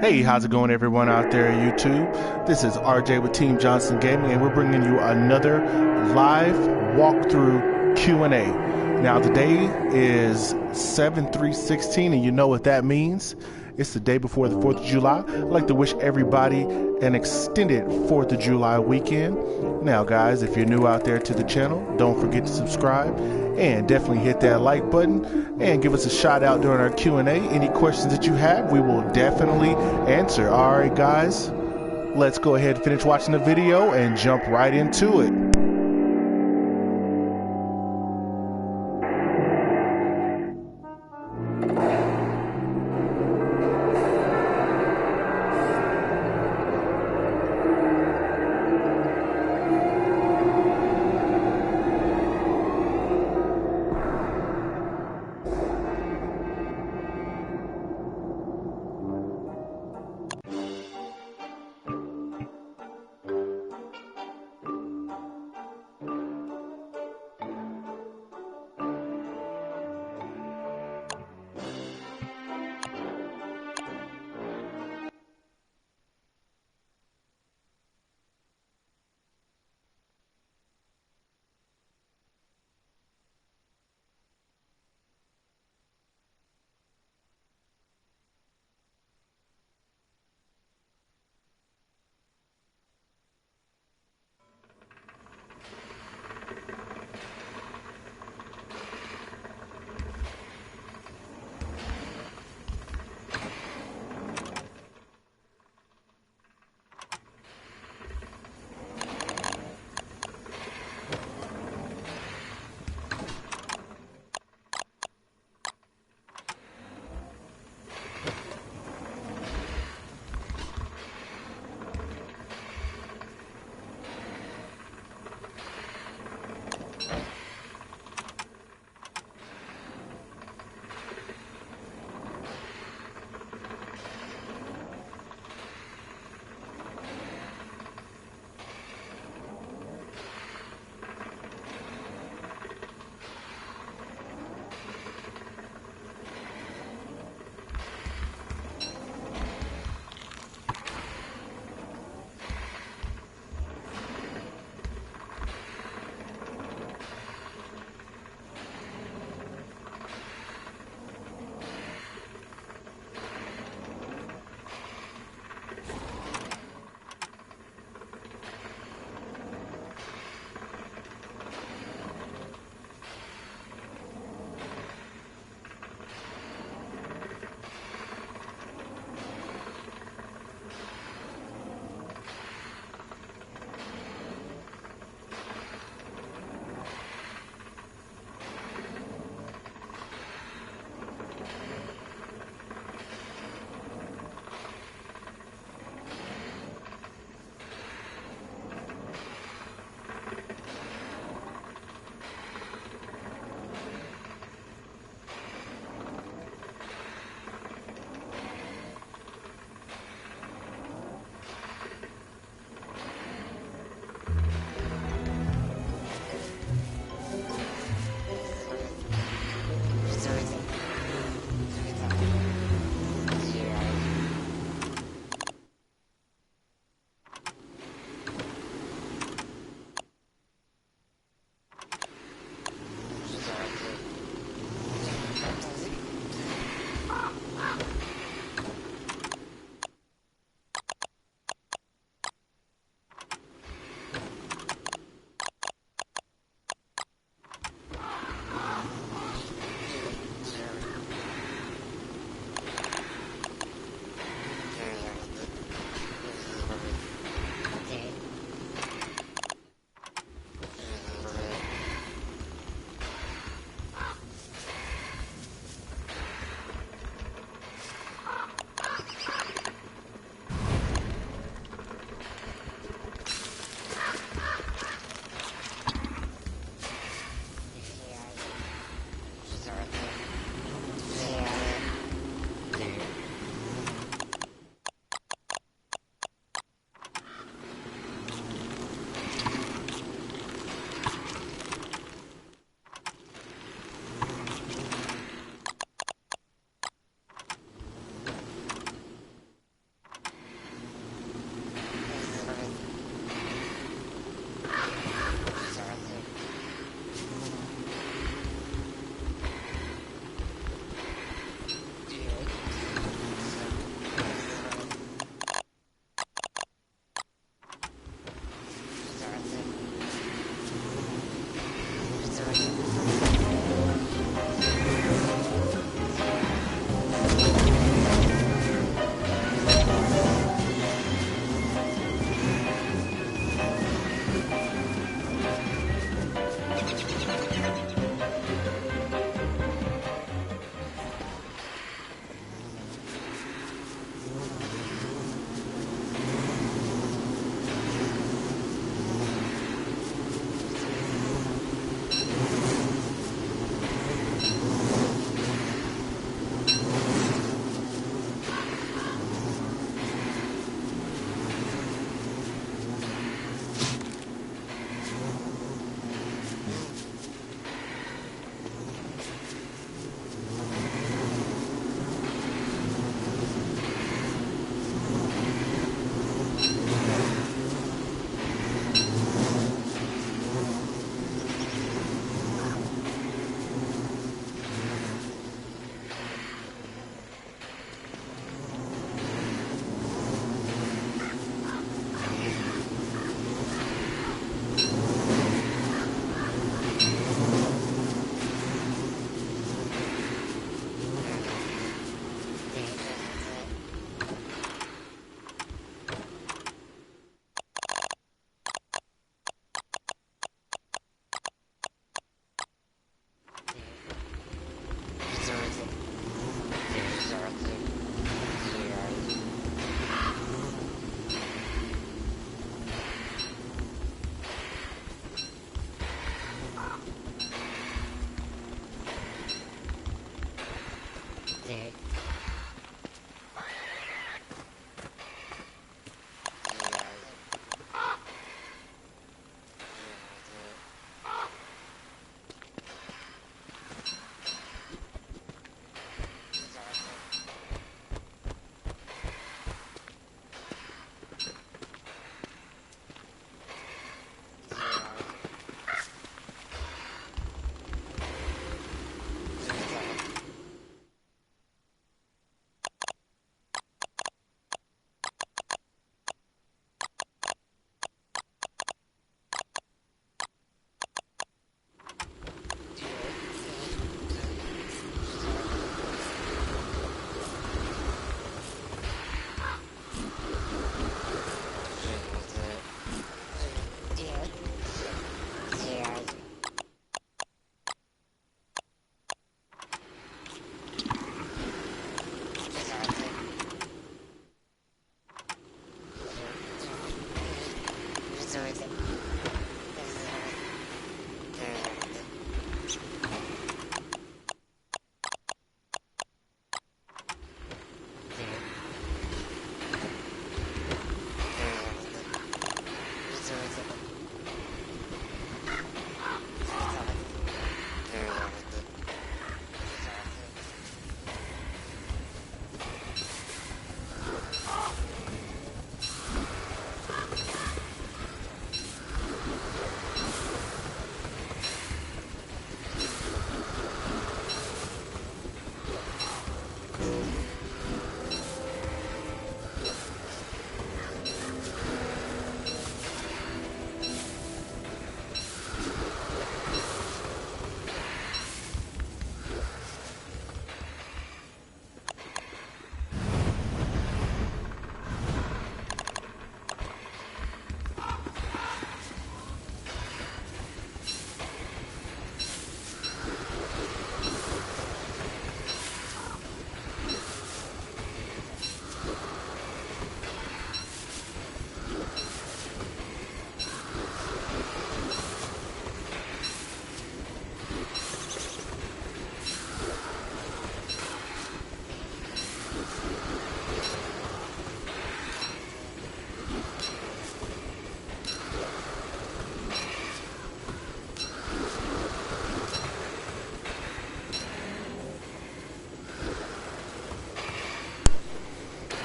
Hey, how's it going, everyone out there at YouTube? This is RJ with Team Johnson Gaming, and we're bringing you another live walkthrough Q&A. Now, today is 7/3/16, and you know what that means. It's the day before the 4th of July. I'd like to wish everybody an extended 4th of July weekend. Now, guys, if you're new out there to the channel, don't forget to subscribe and definitely hit that like button and give us a shout out during our Q&A. Any questions that you have, we will definitely answer. All right, guys, let's go ahead and finish watching the video and jump right into it.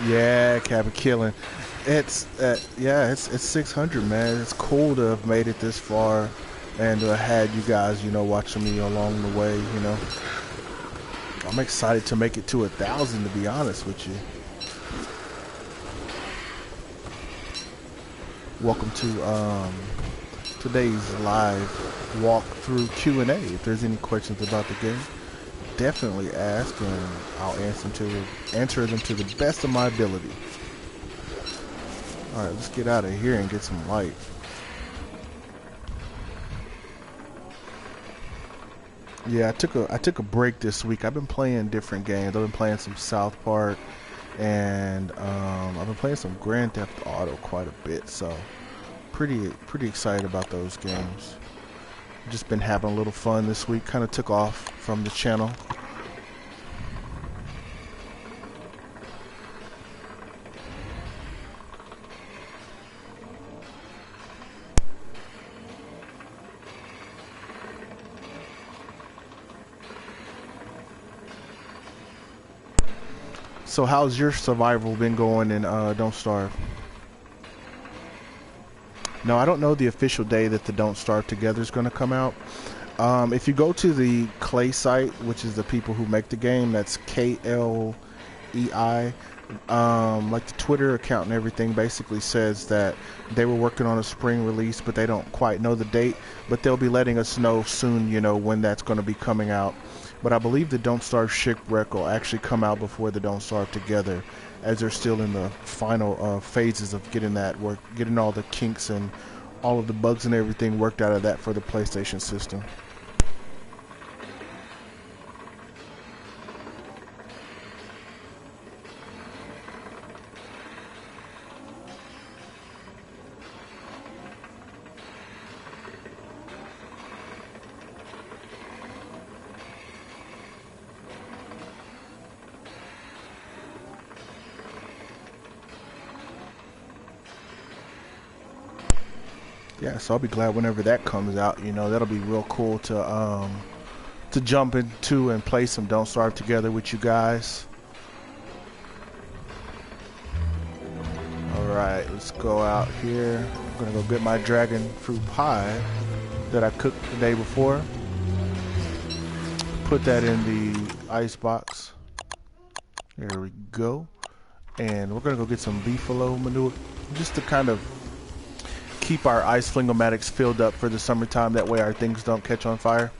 Yeah, Cabin Killing. It's yeah, it's 600, man. It's cool to have made it this far, and to have had you guys, watching me along the way. I'm excited to make it to 1,000, to be honest with you. Welcome to today's live walkthrough Q&A. If there's any questions about the game, definitely ask, and I'll answer them to the best of my ability. All right, let's get out of here and get some light. Yeah, I took a break this week. I've been playing different games. I've been playing some South Park, and I've been playing some Grand Theft Auto quite a bit. So pretty excited about those games. Just been having a little fun this week. Kind of took off from the channel. So how's your survival been going in Don't Starve? No, I don't know the official day that the Don't Starve Together is going to come out. If you go to the Clay site, which is the people who make the game, that's KLEI, like the Twitter account and everything basically says that they were working on a spring release, but they don't quite know the date, but they'll be letting us know soon, when that's going to be coming out. But I believe the Don't Starve Shipwreck will actually come out before the Don't Starve Together, as they're still in the final phases of getting that work, getting all the kinks and all of the bugs and everything worked out of that for the PlayStation system. Yeah, so I'll be glad whenever that comes out. That'll be real cool to jump into and play some Don't Starve Together with you guys. Alright, let's go out here. I'm gonna go get my dragon fruit pie that I cooked the day before. Put that in the ice box. There we go. And we're gonna go get some beefalo manure just to kind of keep our ice flingomatics filled up for the summertime. That way our things don't catch on fire.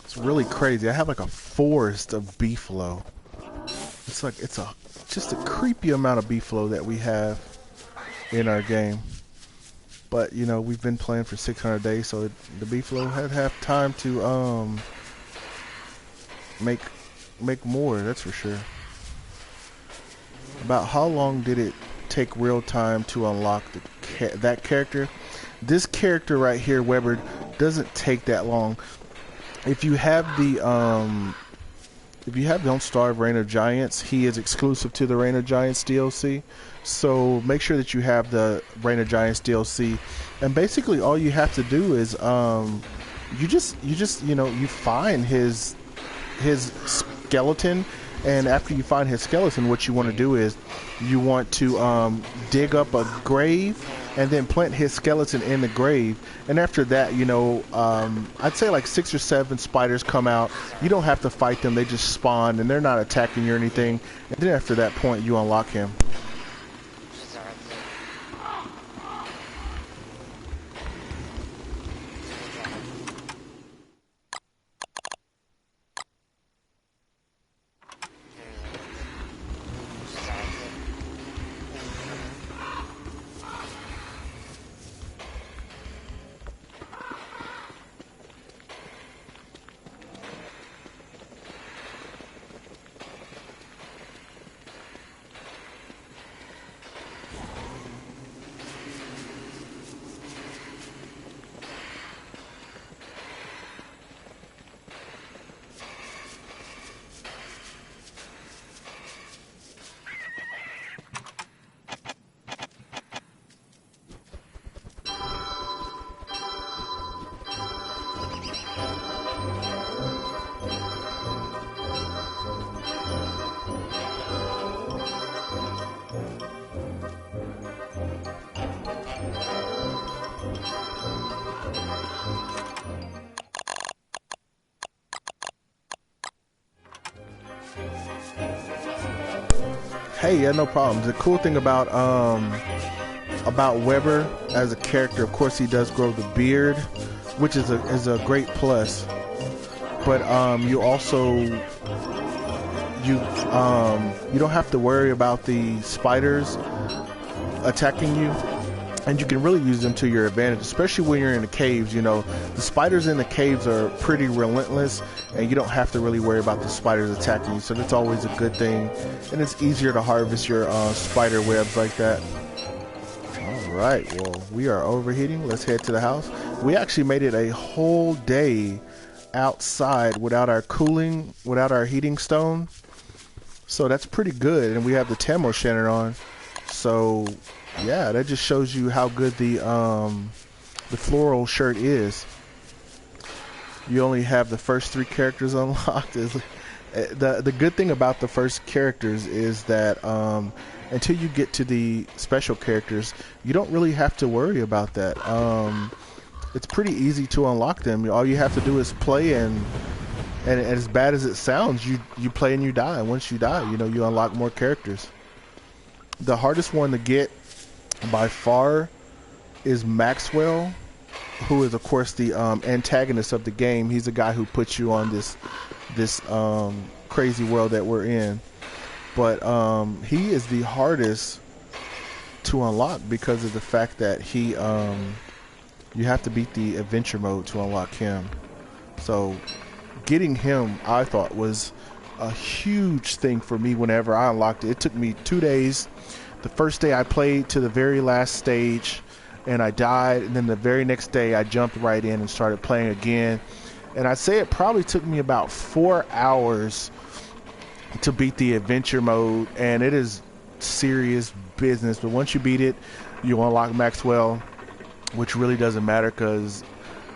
It's really crazy. I have like a forest of beefalo. It's like it's a just a creepy amount of B-flow that we have in our game. But you know, we've been playing for 600 days, so the B-flow had have time to make more. That's for sure. About how long did it take real time to unlock that character? This character right here, Weber, doesn't take that long. If you have the Don't Starve Reign of Giants, he is exclusive to the Reign of Giants DLC. So make sure that you have the Reign of Giants DLC, and basically all you have to do is you find his skeleton, and after you find his skeleton, what you want to do is you want to dig up a grave and then plant his skeleton in the grave. And after that, I'd say like 6 or 7 spiders come out. You don't have to fight them, they just spawn and they're not attacking you or anything. And then after that point, you unlock him. Hey, yeah, no problem. The cool thing about Weber as a character, of course, he does grow the beard, which is a great plus. But you also you don't have to worry about the spiders attacking you, and you can really use them to your advantage, especially when you're in the caves. You know, the spiders in the caves are pretty relentless, and you don't have to really worry about the spiders attacking you, so that's always a good thing. And it's easier to harvest your spider webs like that. Alright, well, we are overheating. Let's head to the house. We actually made it a whole day outside without our heating stone, so that's pretty good. And we have the Tamo Shannon on, so yeah, that just shows you how good the floral shirt is. You only have the first 3 characters unlocked. The good thing about the first characters is that until you get to the special characters, you don't really have to worry about that. It's pretty easy to unlock them. All you have to do is play, and as bad as it sounds, you play and you die. And once you die, you unlock more characters. The hardest one to get by far is Maxwell, who is of course the antagonist of the game. He's the guy who puts you on this crazy world that we're in. But he is the hardest to unlock because of the fact that he you have to beat the adventure mode to unlock him. So getting him, I thought, was a huge thing for me whenever I unlocked it. It took me 2 days. The first day I played to the very last stage and I died, and then the very next day I jumped right in and started playing again. And I'd say it probably took me about 4 hours to beat the adventure mode, and it is serious business. But once you beat it, you unlock Maxwell, which really doesn't matter because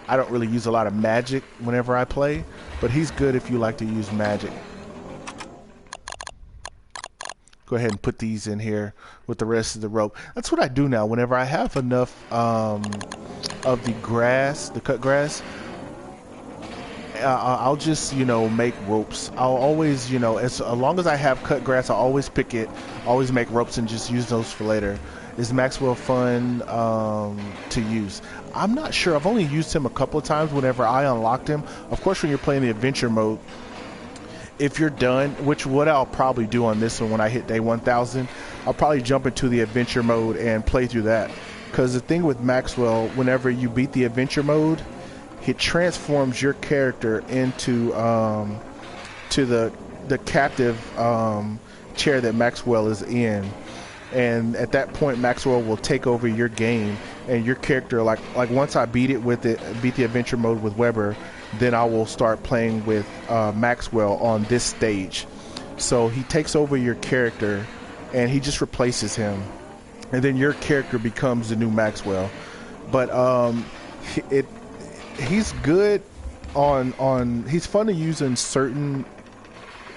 I don't really use a lot of magic whenever I play, but he's good if you like to use magic. Go ahead and put these in here with the rest of the rope. That's what I do now. Whenever I have enough of the grass, the cut grass, I'll just, make ropes. I'll always, as long as I have cut grass, I'll always pick it, always make ropes and just use those for later. Is Maxwell fun to use? I'm not sure. I've only used him a couple of times whenever I unlocked him. Of course, when you're playing the adventure mode, if you're done, which what I'll probably do on this one when I hit day 1000, I'll probably jump into the adventure mode and play through that. Because the thing with Maxwell, whenever you beat the adventure mode, it transforms your character into to the captive chair that Maxwell is in. And at that point, Maxwell will take over your game, and your character, like once I beat the adventure mode with Weber, then I will start playing with Maxwell on this stage. So he takes over your character, and he just replaces him, and then your character becomes the new Maxwell. But he's good on he's fun to use in certain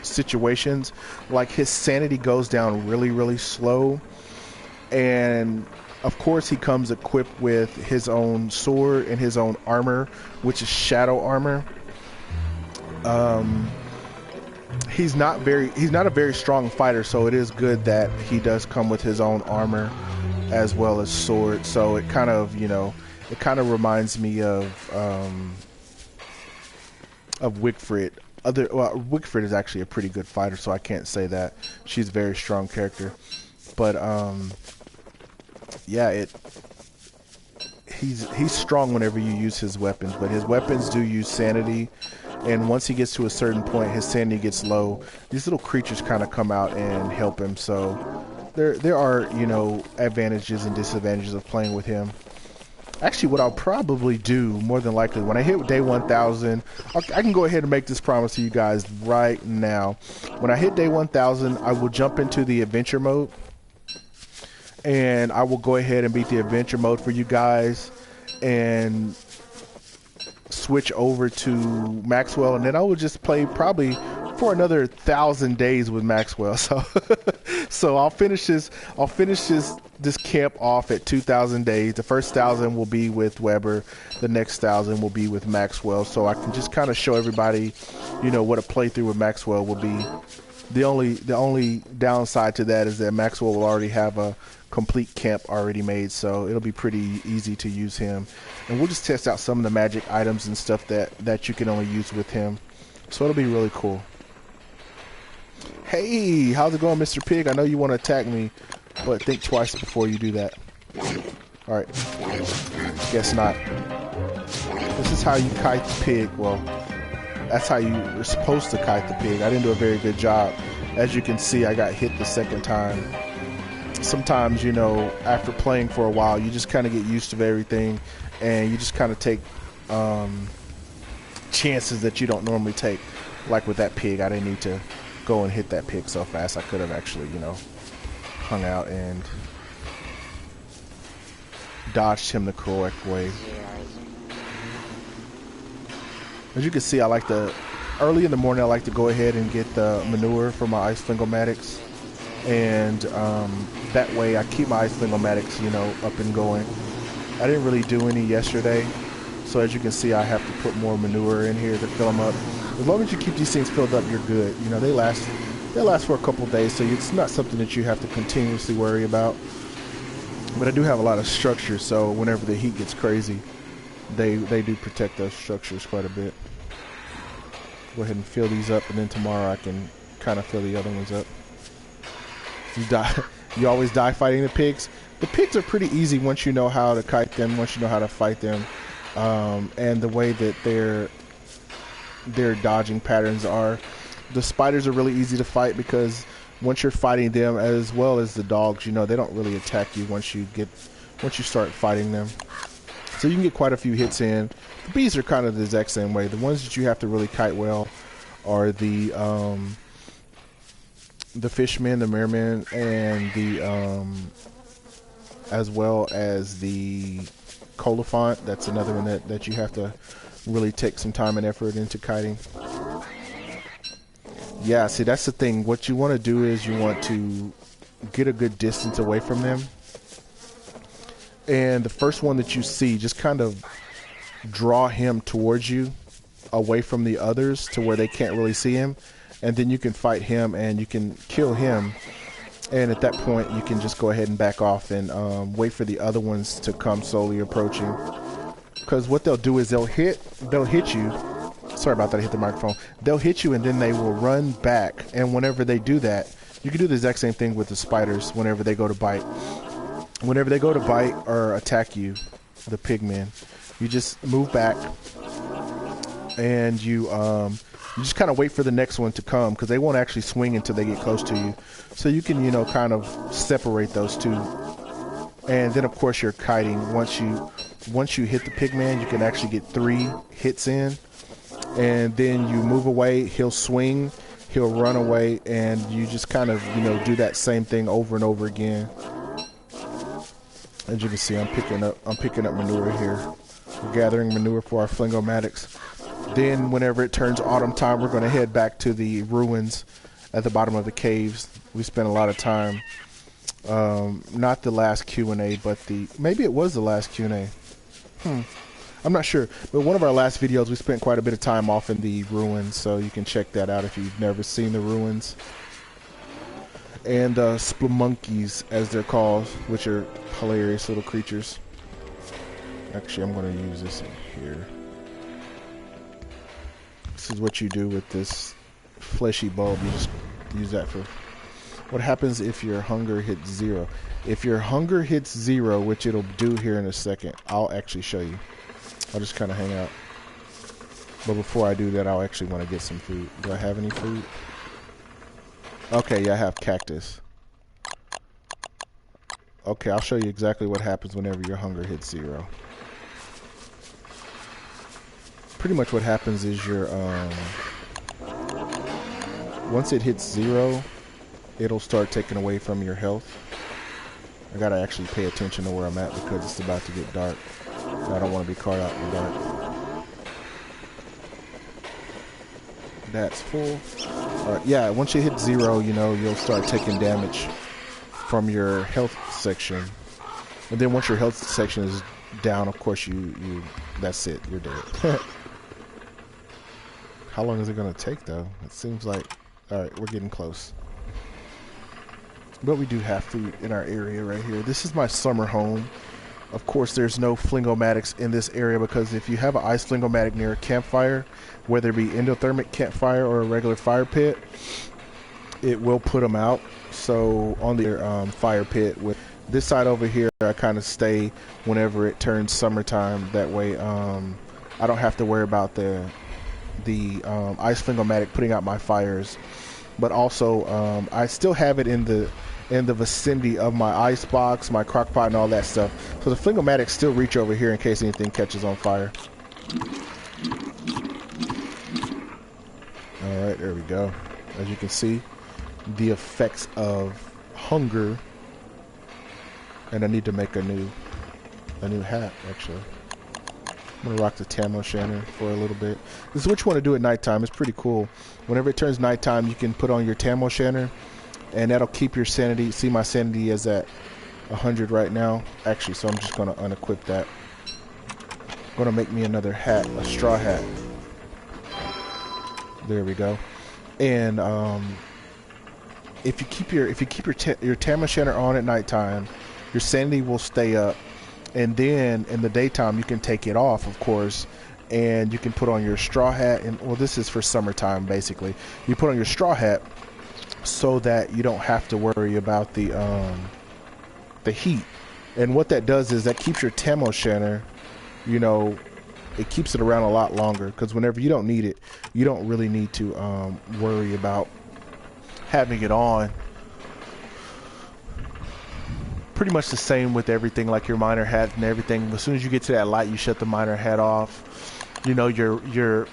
situations. Like his sanity goes down really slow, and of course he comes equipped with his own sword and his own armor, which is shadow armor. He's not a very strong fighter, so it is good that he does come with his own armor as well as sword. So it kind of, it kind of reminds me of Wigfrid. Wigfrid is actually a pretty good fighter, so I can't say that. She's a very strong character. But yeah, he's strong whenever you use his weapons, but his weapons do use sanity, and once he gets to a certain point, his sanity gets low. These little creatures kind of come out and help him. So there are, advantages and disadvantages of playing with him. Actually, what I'll probably do, more than likely, when I hit day 1000, I can go ahead and make this promise to you guys right now. When I hit day 1000, I will jump into the adventure mode, and I will go ahead and beat the adventure mode for you guys and switch over to Maxwell, and then I will just play probably for another 1,000 days with Maxwell. So I'll finish this camp off at 2,000 days. The first 1,000 will be with Weber. The next 1,000 will be with Maxwell. So I can just kind of show everybody, what a playthrough with Maxwell will be. The only downside to that is that Maxwell will already have a complete camp already made, so it'll be pretty easy to use him. And we'll just test out some of the magic items and stuff that you can only use with him. So it'll be really cool. Hey, how's it going, Mr. Pig? I know you want to attack me, but think twice before you do that. Alright. Guess not. This is how you kite the pig. Well, that's how you're supposed to kite the pig. I didn't do a very good job. As you can see, I got hit the second time. Sometimes, after playing for a while, you just kind of get used to everything, and you just kind of take chances that you don't normally take. Like with that pig, I didn't need to go and hit that pig so fast. I could have actually, hung out and dodged him the correct way. As you can see, early in the morning, I like to go ahead and get the manure for my ice fingomatics, and that way I keep my ice fingomatics, up and going. I didn't really do any yesterday, so as you can see, I have to put more manure in here to fill them up. As long as you keep these things filled up, you're good. They last for a couple days, so it's not something that you have to continuously worry about. But I do have a lot of structures, so whenever the heat gets crazy, they do protect those structures quite a bit. Go ahead and fill these up, and then tomorrow I can kind of fill the other ones up. You always die fighting the pigs. The pigs are pretty easy once you know how to kite them, once you know how to fight them, and the way that their dodging patterns are. The spiders are really easy to fight because once you're fighting them, as well as the dogs, they don't really attack you once you start fighting them. So you can get quite a few hits in. The bees are kind of the exact same way. The ones that you have to really kite well are the fishmen, the mermen, and the as well as the colophant. That's another one that you have to really take some time and effort into kiting. Yeah, see, that's the thing. What you want to do is you want to get a good distance away from them. And the first one that you see, just kind of draw him towards you, away from the others to where they can't really see him. And then you can fight him and you can kill him. And at that point, you can just go ahead and back off and wait for the other ones to come slowly approaching. Because what they'll do is they'll hit you. So sorry about that, I hit the microphone. They'll hit you and then they will run back. And whenever they do that, you can do the exact same thing with the spiders whenever they go to bite. Whenever they go to bite or attack you, the pigmen, you just move back and you just kind of wait for the next one to come, because they won't actually swing until they get close to you. So you can, you know, kind of separate those two. And then of course you're kiting. Once you hit the pigman, you can actually get 3 hits in, and then you move away, he'll swing, he'll run away, and you just kind of, you know, do that same thing over and over again. As you can see, I'm picking up manure here. We're gathering manure for our flingomatics. Then whenever it turns autumn time, we're going to head back to the ruins at the bottom of the caves. We spent a lot of time, not the last Q&A, but maybe it was the last Q&A. I'm not sure, but one of our last videos we spent quite a bit of time off in the ruins, so you can check that out if you've never seen the ruins. And splumunkies, as they're called, which are hilarious little creatures. Actually, I'm going to use this in here. This is what you do with this fleshy bulb. You just use that for... What happens if your hunger hits 0? If your hunger hits 0, which it'll do here in a second, I'll actually show you. I'll just kind of hang out. But before I do that, I'll actually want to get some food. Do I have any food? Okay, yeah, I have cactus. Okay, I'll show you exactly what happens whenever your hunger hits 0. Pretty much what happens is your once it hits 0, it'll start taking away from your health. I gotta actually pay attention to where I'm at because it's about to get dark. I don't want to be caught out in the dark. That's full. Alright, yeah, once you hit 0, you know, you'll start taking damage from your health section. And then once your health section is down, of course, that's it. You're dead. How long is it going to take, though? It seems like... Alright, we're getting close. But we do have food in our area right here. This is my summer home. Of course, there's no flingomatics in this area because if you have an ice flingomatic near a campfire, whether it be endothermic campfire or a regular fire pit, it will put them out. So on the fire pit, with this side over here, I kind of stay whenever it turns summertime. That way, I don't have to worry about the ice flingomatic putting out my fires. But also, I still have it in the vicinity of my ice box, my crock pot, and all that stuff. So the flingomatics still reach over here in case anything catches on fire. Alright, there we go. As you can see, the effects of hunger. And I need to make a new hat, actually. I'm gonna rock the Tam O'Shanter for a little bit. This is what you want to do at nighttime. It's pretty cool. Whenever it turns nighttime, you can put on your Tam O'Shanter, and that'll keep your sanity. See, my sanity is at 100 right now. Actually, so I'm just gonna unequip that. I'm gonna make me another hat, a straw hat. There we go. And if you keep your Tam O'Shanter on at nighttime, your sanity will stay up. And then in the daytime, you can take it off, of course, and you can put on your straw hat. And well, this is for summertime, basically. You put on your straw hat so that you don't have to worry about the heat. And what that does is that keeps your Tam O'Shanter, you know, it keeps it around a lot longer. Because whenever you don't need it, you don't really need to worry about having it on. Pretty much the same with everything, like your miner hat and everything. As soon as you get to that light, you shut the miner hat off. You know, your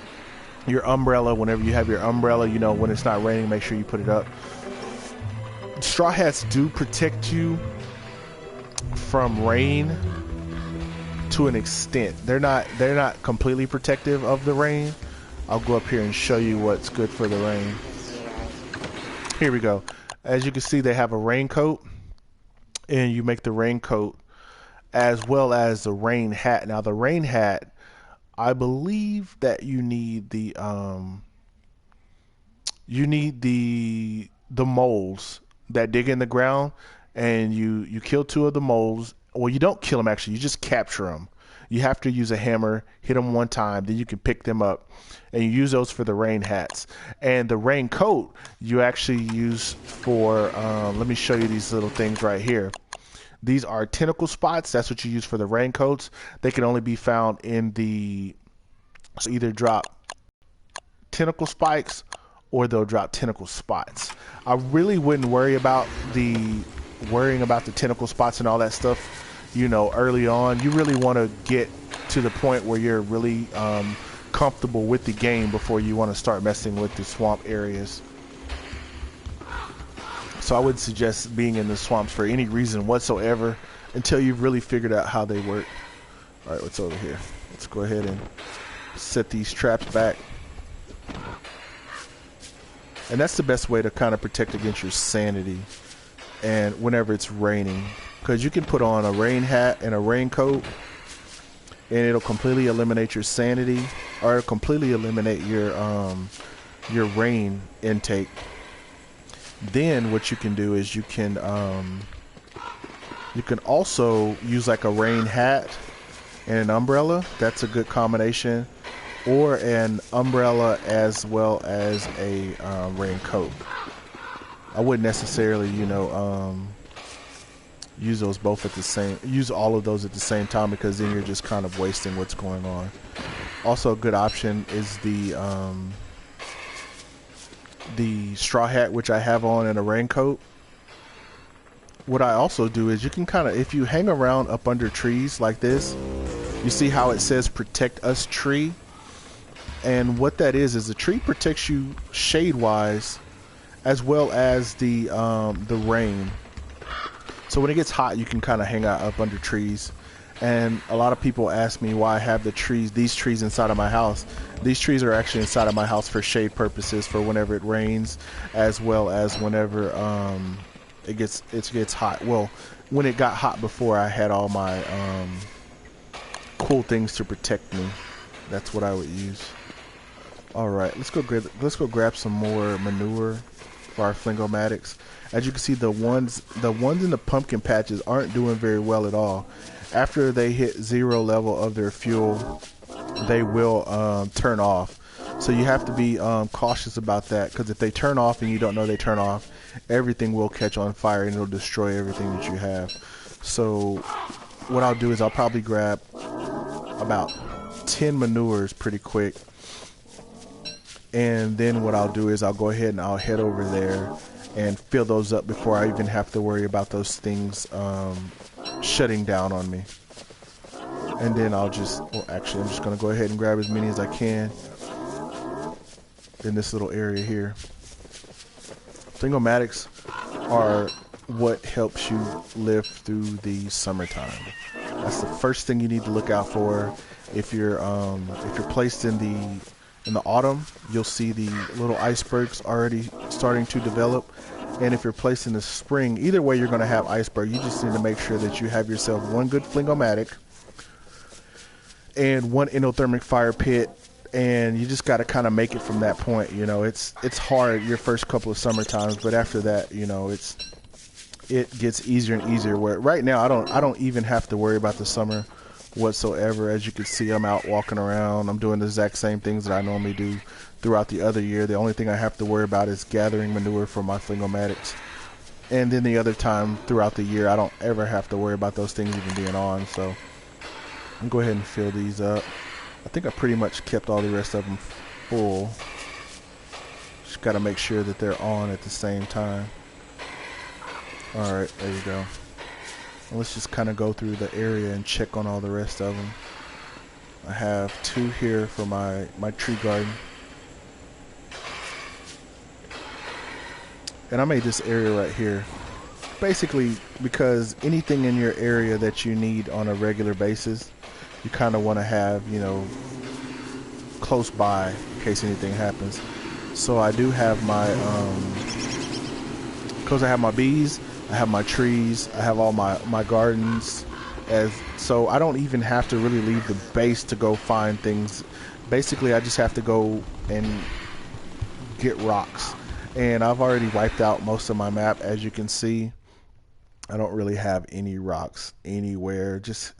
umbrella, whenever you have your umbrella, you know, when it's not raining, make sure you put it up. Straw hats do protect you from rain to an extent. They're not completely protective of the rain. I'll go up here and show you what's good for the rain. Here we go. As you can see, they have a raincoat. And you make the raincoat as well as the rain hat. Now the rain hat, I believe that you need the moles that dig in the ground, and you kill 2 of the moles. Well, you don't kill them actually. You just capture them, You have to use a hammer, hit them one time, then you can pick them up, and you use those for the rain hats. And the rain coat you actually use for, let me show you these little things right here. These are tentacle spots. That's what you use for the raincoats. They can only be found in the, so either drop tentacle spikes or they'll drop tentacle spots. I really wouldn't worrying about the tentacle spots and all that stuff, you know, early on. You really want to get to the point where you're really comfortable with the game before you want to start messing with the swamp areas. So I would suggest being in the swamps for any reason whatsoever until you've really figured out how they work. All right, what's over here? Let's go ahead and set these traps back. And that's the best way to kind of protect against your sanity and whenever it's raining, because you can put on a rain hat and a raincoat and it'll completely eliminate your sanity, or it'll completely eliminate your rain intake. Then what you can do is you can also use like a rain hat and an umbrella. That's a good combination. Or an umbrella as well as a raincoat. I wouldn't necessarily, you know, use those both at the same, use all of those at the same time, because then you're just kind of wasting what's going on. Also a good option is the straw hat, which I have on, and a raincoat. What I also do is you can kind of, if you hang around up under trees like this, you see how it says protect us tree. And what that is the tree protects you shade wise as well as the rain. So when it gets hot, you can kind of hang out up under trees. And a lot of people ask me why I have these trees inside of my house. These trees are actually inside of my house for shade purposes, for whenever it rains, as well as whenever it gets hot. Well, when it got hot before, I had all my cool things to protect me. That's what I would use. All right, let's go grab some more manure for our flingomatics. As you can see, the ones in the pumpkin patches aren't doing very well at all. After they hit 0 level of their fuel, they will turn off. So you have to be cautious about that, because if they turn off and you don't know they turn off, everything will catch on fire and it'll destroy everything that you have. So what I'll do is I'll probably grab about 10 manures pretty quick. And then what I'll do is I'll go ahead and I'll head over there and fill those up before I even have to worry about those things shutting down on me. And then I'm just going to go ahead and grab as many as I can in this little area here. Flingomatics are what helps you live through the summertime. That's the first thing you need to look out for. If you're placed in the autumn, you'll see the little icebergs already starting to develop. And if you're placed in the spring, either way you're going to have iceberg. You just need to make sure that you have yourself one good flingomatic and one endothermic fire pit, and you just got to kind of make it from that point. You know, it's hard your first couple of summer times, but after that, you know, it gets easier and easier. Where right now I don't even have to worry about the summer whatsoever. As you can see, I'm out walking around. I'm doing the exact same things that I normally do throughout the other year. The only thing I have to worry about is gathering manure for my flingomatics. And then the other time throughout the year, I don't ever have to worry about those things even being on. So I'm going to go ahead and fill these up. I think I pretty much kept all the rest of them full. Just got to make sure that they're on at the same time. All right, there you go. Let's just kind of go through the area and check on all the rest of them. I have 2 here for my tree garden. And I made this area right here basically because anything in your area that you need on a regular basis, you kind of want to have, you know, close by in case anything happens. So I do have my, because I have my bees, I have my trees, I have all my gardens, so I don't even have to really leave the base to go find things. Basically, I just have to go and get rocks. And I've already wiped out most of my map. As you can see, I don't really have any rocks anywhere. Just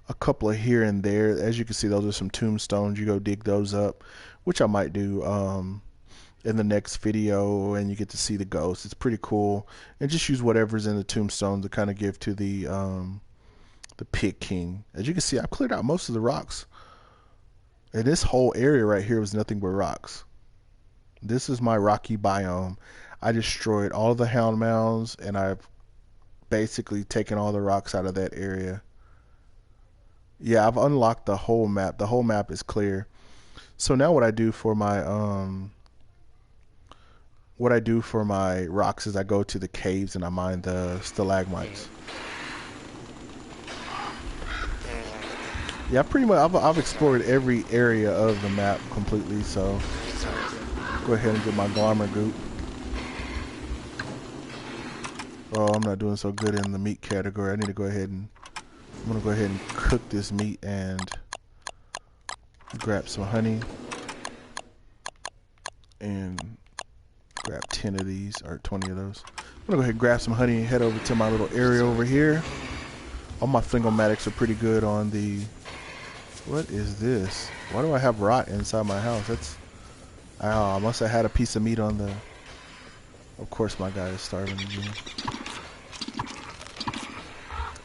a couple of here and there. As you can see, those are some tombstones. You go dig those up, which I might do in the next video, and you get to see the ghosts. It's pretty cool. And just use whatever's in the tombstone to kind of give to the Pig King. As you can see, I cleared out most of the rocks. And this whole area right here was nothing but rocks. This is my rocky biome. I destroyed all the hound mounds, and I've basically taken all the rocks out of that area. Yeah, I've unlocked the whole map. The whole map is clear. So now what I do for my rocks is I go to the caves and I mine the stalagmites. Yeah, pretty much I've explored every area of the map completely, so go ahead and get my glamour goop. Oh, I'm not doing so good in the meat category. I need to go ahead and I'm gonna go ahead and cook this meat and grab some honey and grab 10 of these or 20 of those. I'm gonna go ahead and grab some honey and head over to my little area over here. All my flingomatics are pretty good on the... What is this? Why do I have rot inside my house? That's... I must have had a piece of meat on the... Of course my guy is starving again.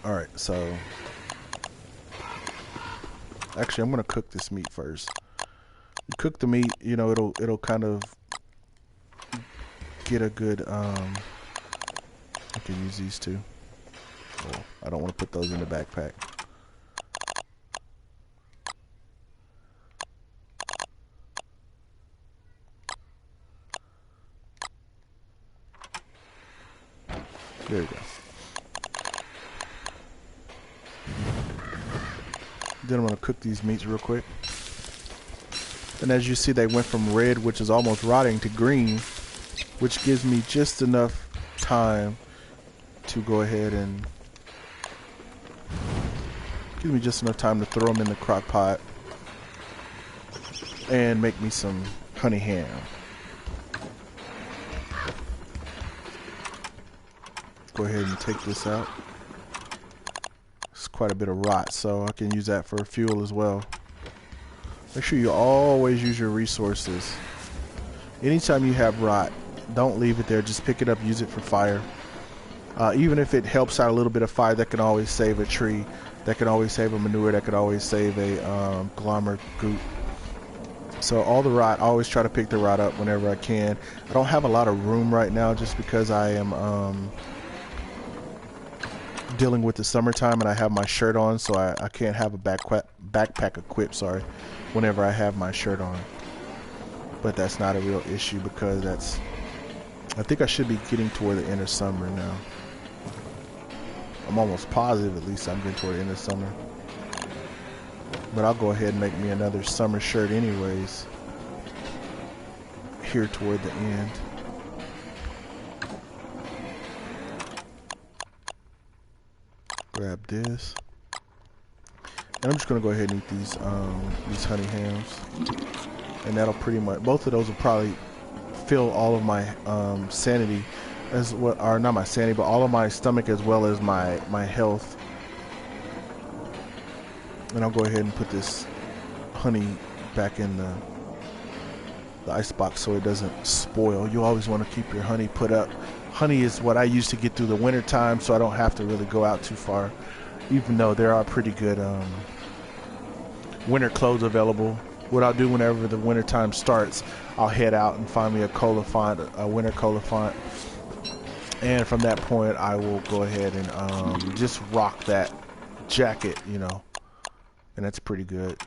Alright, so... Actually, I'm gonna cook this meat first. You cook the meat, you know, it'll kind of get a good I can use these two. Oh, I don't want to put those in the backpack. There we go. Then I'm going to cook these meats real quick. And as you see, they went from red, which is almost rotting, to green, which gives me just enough time to go ahead and give me just enough time to throw them in the crock pot and make me some honey ham. Go ahead and take this out. It's quite a bit of rot, so I can use that for fuel as well. Make sure you always use your resources. Anytime you have rot, don't leave it there. Just pick it up, use it for fire. Even if it helps out a little bit of fire, that can always save a tree. That can always save a manure. That could always save a glamour goop. So all the rot, I always try to pick the rot up whenever I can. I don't have a lot of room right now just because I am dealing with the summertime and I have my shirt on, so I can't have a backpack equipped, sorry, whenever I have my shirt on. But that's not a real issue because I think I should be getting toward the end of summer now. I'm almost positive at least I'm getting toward the end of summer. But I'll go ahead and make me another summer shirt anyways here toward the end. Grab this. And I'm just gonna go ahead and eat these honey hams. And that'll pretty much, both of those will probably fill all of my sanity as well, or not my sanity, but all of my stomach as well as my health. And I'll go ahead and put this honey back in the ice box so it doesn't spoil. You always want to keep your honey put up. Honey is what I use to get through the winter time, so I don't have to really go out too far, even though there are pretty good winter clothes available. What I'll do whenever the winter time starts, I'll head out and find me a cola font, a winter cola font, and from that point I will go ahead and just rock that jacket, you know, and that's pretty good.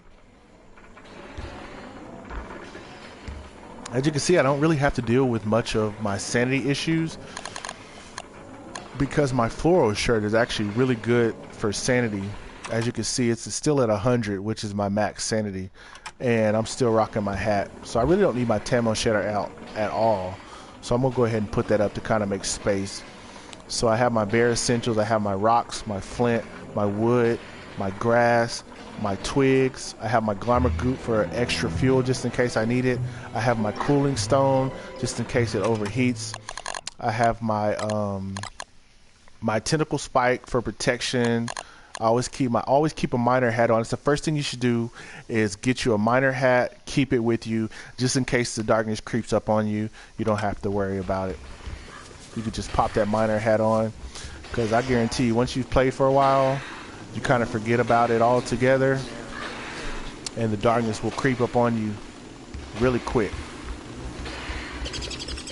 As you can see, I don't really have to deal with much of my sanity issues because my floral shirt is actually really good for sanity. As you can see, it's still at 100, which is my max sanity, and I'm still rocking my hat. So I really don't need my Tamo shader out at all. So I'm gonna go ahead and put that up to kind of make space. So I have my bare essentials. I have my rocks, my flint, my wood, my grass, my twigs. I have my glamour goop for extra fuel just in case I need it. I have my cooling stone just in case it overheats. I have my my tentacle spike for protection. I always keep a miner hat on. It's the first thing you should do is get you a miner hat, keep it with you, just in case the darkness creeps up on you. You don't have to worry about it. You could just pop that miner hat on, because I guarantee you, once you've played for a while, you kind of forget about it altogether, and the darkness will creep up on you really quick.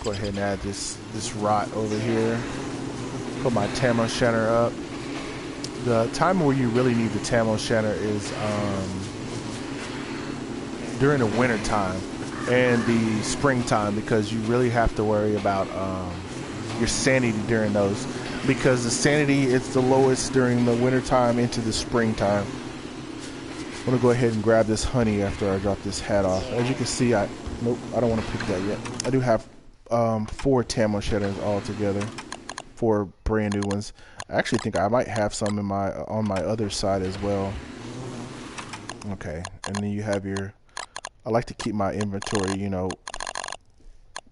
Go ahead and add this rot over here. Put my Tamo Shanner up. The time where you really need the Tamo Shanner is during the winter time and the springtime, because you really have to worry about your sanity during those, because the sanity is the lowest during the winter time into the springtime. I'm gonna go ahead and grab this honey after I drop this hat off. As you can see, nope, I don't want to pick that yet. I do have 4 Tamo Shanners all together, 4 brand new ones. I actually think I might have some in on my other side as well. Okay, and then you have your. I like to keep my inventory, you know,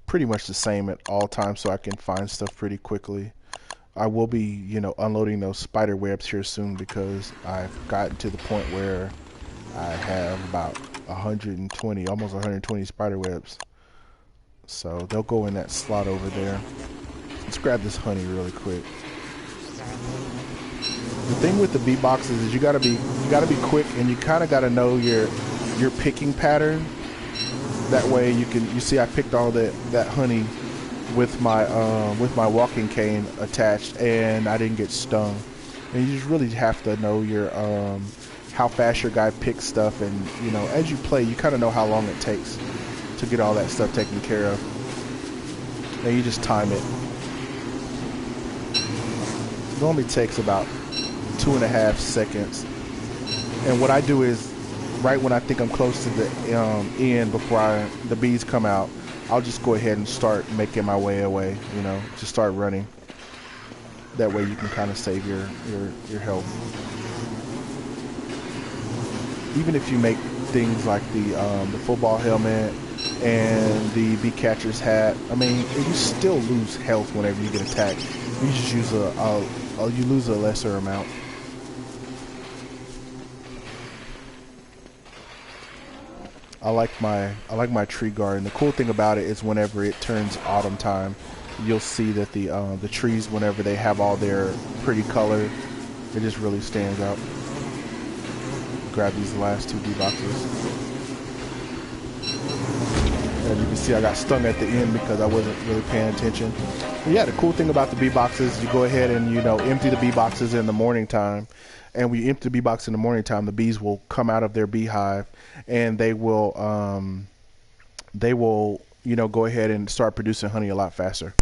pretty much the same at all times, so I can find stuff pretty quickly. I will be, you know, unloading those spider webs here soon, because I've gotten to the point where I have about 120, almost 120 spider webs. So they'll go in that slot over there. Let's grab this honey really quick. The thing with the bee boxes is you gotta be quick, and you kind of gotta know your picking pattern. That way you see I picked all that honey with my walking cane attached, and I didn't get stung. And you just really have to know your how fast your guy picks stuff, and you know, as you play, you kind of know how long it takes to get all that stuff taken care of. And you just time it. It normally takes about 2.5 seconds. And what I do is, right when I think I'm close to the end, before the bees come out, I'll just go ahead and start making my way away, you know, just start running. That way you can kind of save your health. Even if you make things like the football helmet and the bee catcher's hat, I mean, you still lose health whenever you get attacked. You just use you lose a lesser amount. I like my tree garden. The cool thing about it is whenever it turns autumn time, you'll see that the trees, whenever they have all their pretty color, it just really stands out. Grab these last 2 bee boxes. As you can see, I got stung at the end because I wasn't really paying attention. But yeah, the cool thing about the bee boxes, you go ahead and, you know, empty the bee boxes in the morning time. And when you empty the bee box in the morning time, the bees will come out of their beehive, and they will, you know, go ahead and start producing honey a lot faster.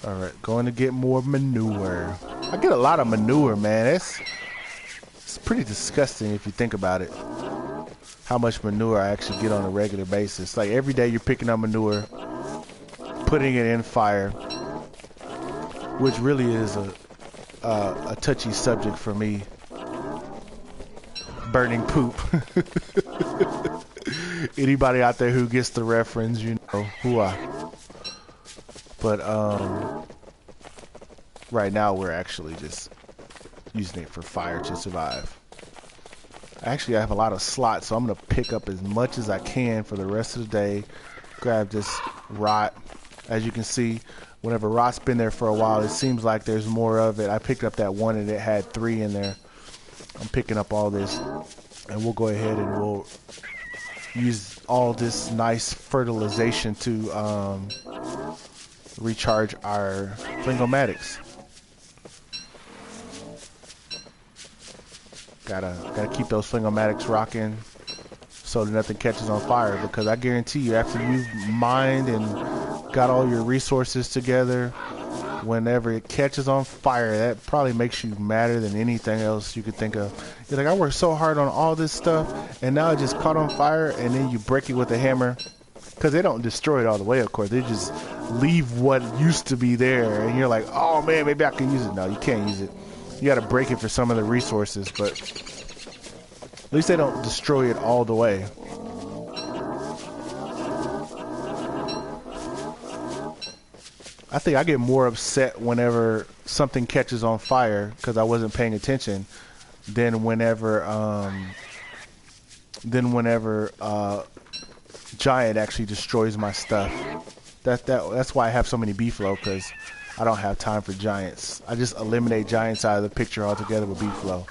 All right, going to get more manure. I get a lot of manure, man. It's pretty disgusting if you think about it. How much manure I actually get on a regular basis. Like every day you're picking up manure, putting it in fire, which really is a touchy subject for me. Burning poop. Anybody out there who gets the reference, you know who I. But right now we're actually just using it for fire to survive. Actually, I have a lot of slots, so I'm gonna pick up as much as I can for the rest of the day. Grab this rot, As you can see, whenever rot's been there for a while, it seems like there's more of it. I picked up that one and it had 3 in there. I'm picking up all this, and we'll go ahead and we'll use all this nice fertilization to recharge our flingomatics. Gotta keep those flingomatics rocking so that nothing catches on fire, because I guarantee you, after you've mined and got all your resources together, whenever it catches on fire, that probably makes you madder than anything else you could think of. You're like, I worked so hard on all this stuff, and now it just caught on fire, and then you break it with a hammer, because they don't destroy it all the way, of course. They just leave what used to be there, and you're like, oh man, maybe I can use it. No, you can't use it. You got to break it for some of the resources, but at least they don't destroy it all the way. I think I get more upset whenever something catches on fire because I wasn't paying attention than whenever Giant actually destroys my stuff. That's why I have so many B-Flow, because I don't have time for Giants. I just eliminate Giants out of the picture altogether with B-Flow.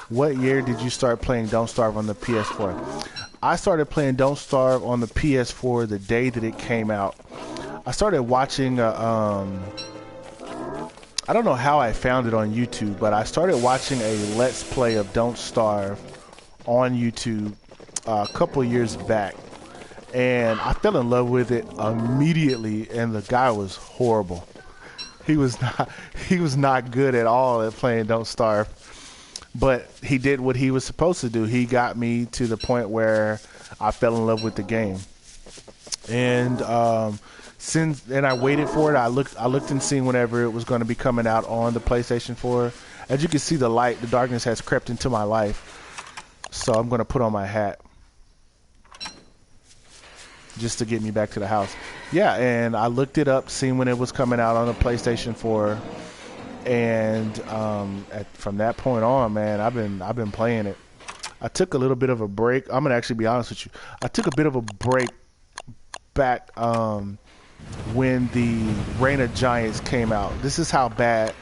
What year did you start playing Don't Starve on the PS4? I started playing Don't Starve on the PS4 the day that it came out. I started watching, I don't know how I found it on YouTube, but I started watching a Let's Play of Don't Starve on YouTube a couple years back. And I fell in love with it immediately, and the guy was horrible. He was not good at all at playing Don't Starve. But he did what he was supposed to do. He got me to the point where I fell in love with the game. And since then, I waited for it. I looked and seen whenever it was going to be coming out on the PlayStation 4. As you can see, the darkness has crept into my life. So I'm going to put on my hat just to get me back to the house. Yeah, and I looked it up, seen when it was coming out on the PlayStation 4. And from that point on, man, I've been playing it. I took a little bit of a break. I'm gonna actually be honest with you. I took a bit of a break back when the Reign of Giants came out. This is how bad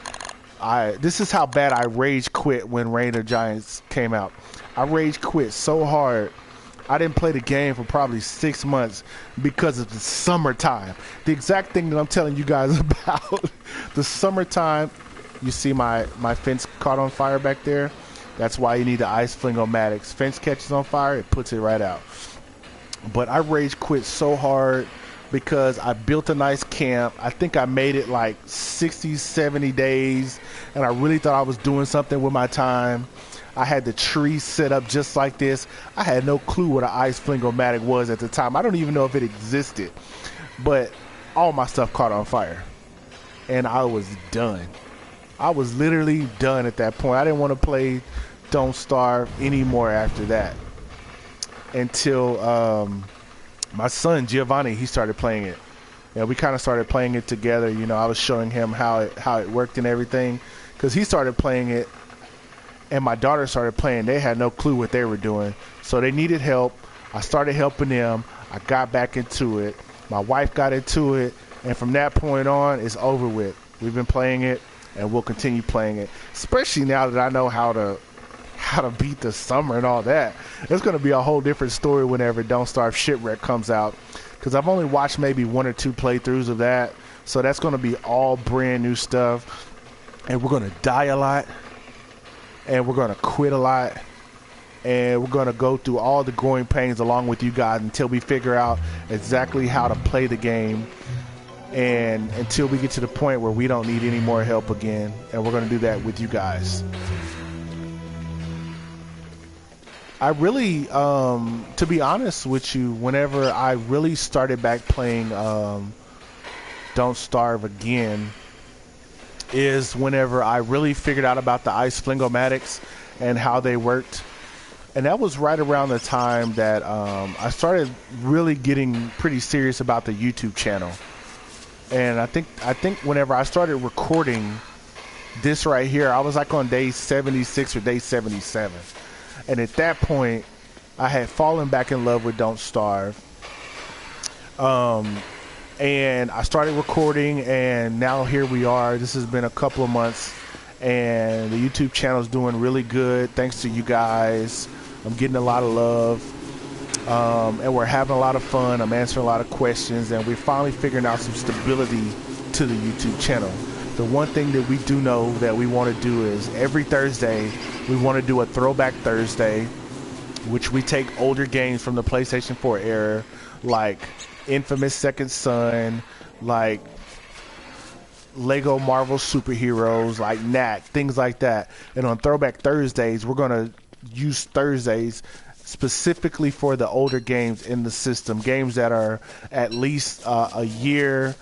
I rage quit when Reign of Giants came out. I rage quit so hard. I didn't play the game for probably 6 months because of the summertime. The exact thing that I'm telling you guys about. The summertime. You see my fence caught on fire back there? That's why you need the ice flingomatics. Fence catches on fire, it puts it right out. But I rage quit so hard because I built a nice camp. I think I made it like 60, 70 days, and I really thought I was doing something with my time. I had the tree set up just like this. I had no clue what an ice flingomatic was at the time. I don't even know if it existed. But all my stuff caught on fire. And I was done. I was literally done at that point. I didn't want to play Don't Starve anymore after that. Until my son, Giovanni, he started playing it. You know, we kind of started playing it together. You know, I was showing him how it worked and everything. Because he started playing it, and my daughter started playing. They had no clue what they were doing. So they needed help. I started helping them. I got back into it. My wife got into it. And from that point on, it's over with. We've been playing it, and we'll continue playing it. Especially now that I know how to beat the summer and all that. It's going to be a whole different story whenever Don't Starve Shipwreck comes out. Because I've only watched maybe 1 or 2 playthroughs of that. So that's going to be all brand new stuff. And we're going to die a lot. And we're going to quit a lot. And we're going to go through all the growing pains along with you guys until we figure out exactly how to play the game. And until we get to the point where we don't need any more help again. And we're going to do that with you guys. I really, to be honest with you, whenever I really started back playing Don't Starve again, is whenever I really figured out about the ice flingomatics and how they worked. And that was right around the time that I started really getting pretty serious about the YouTube channel. And I think whenever I started recording this right here, I was like on day 76 or day 77. And at that point, I had fallen back in love with Don't Starve. and I started recording, and now here we are. This has been a couple of months, and the YouTube channel is doing really good thanks to you guys. I'm getting a lot of love, and we're having a lot of fun. I'm answering a lot of questions, and we're finally figuring out some stability to the YouTube channel. The one thing that we do know that we want to do is every Thursday we want to do a Throwback Thursday, which we take older games from the PlayStation 4 era, like Infamous Second Son, like Lego Marvel Superheroes, like Knack, things like that. And on Throwback Thursdays, we're going to use Thursdays specifically for the older games in the system, games that are at least a year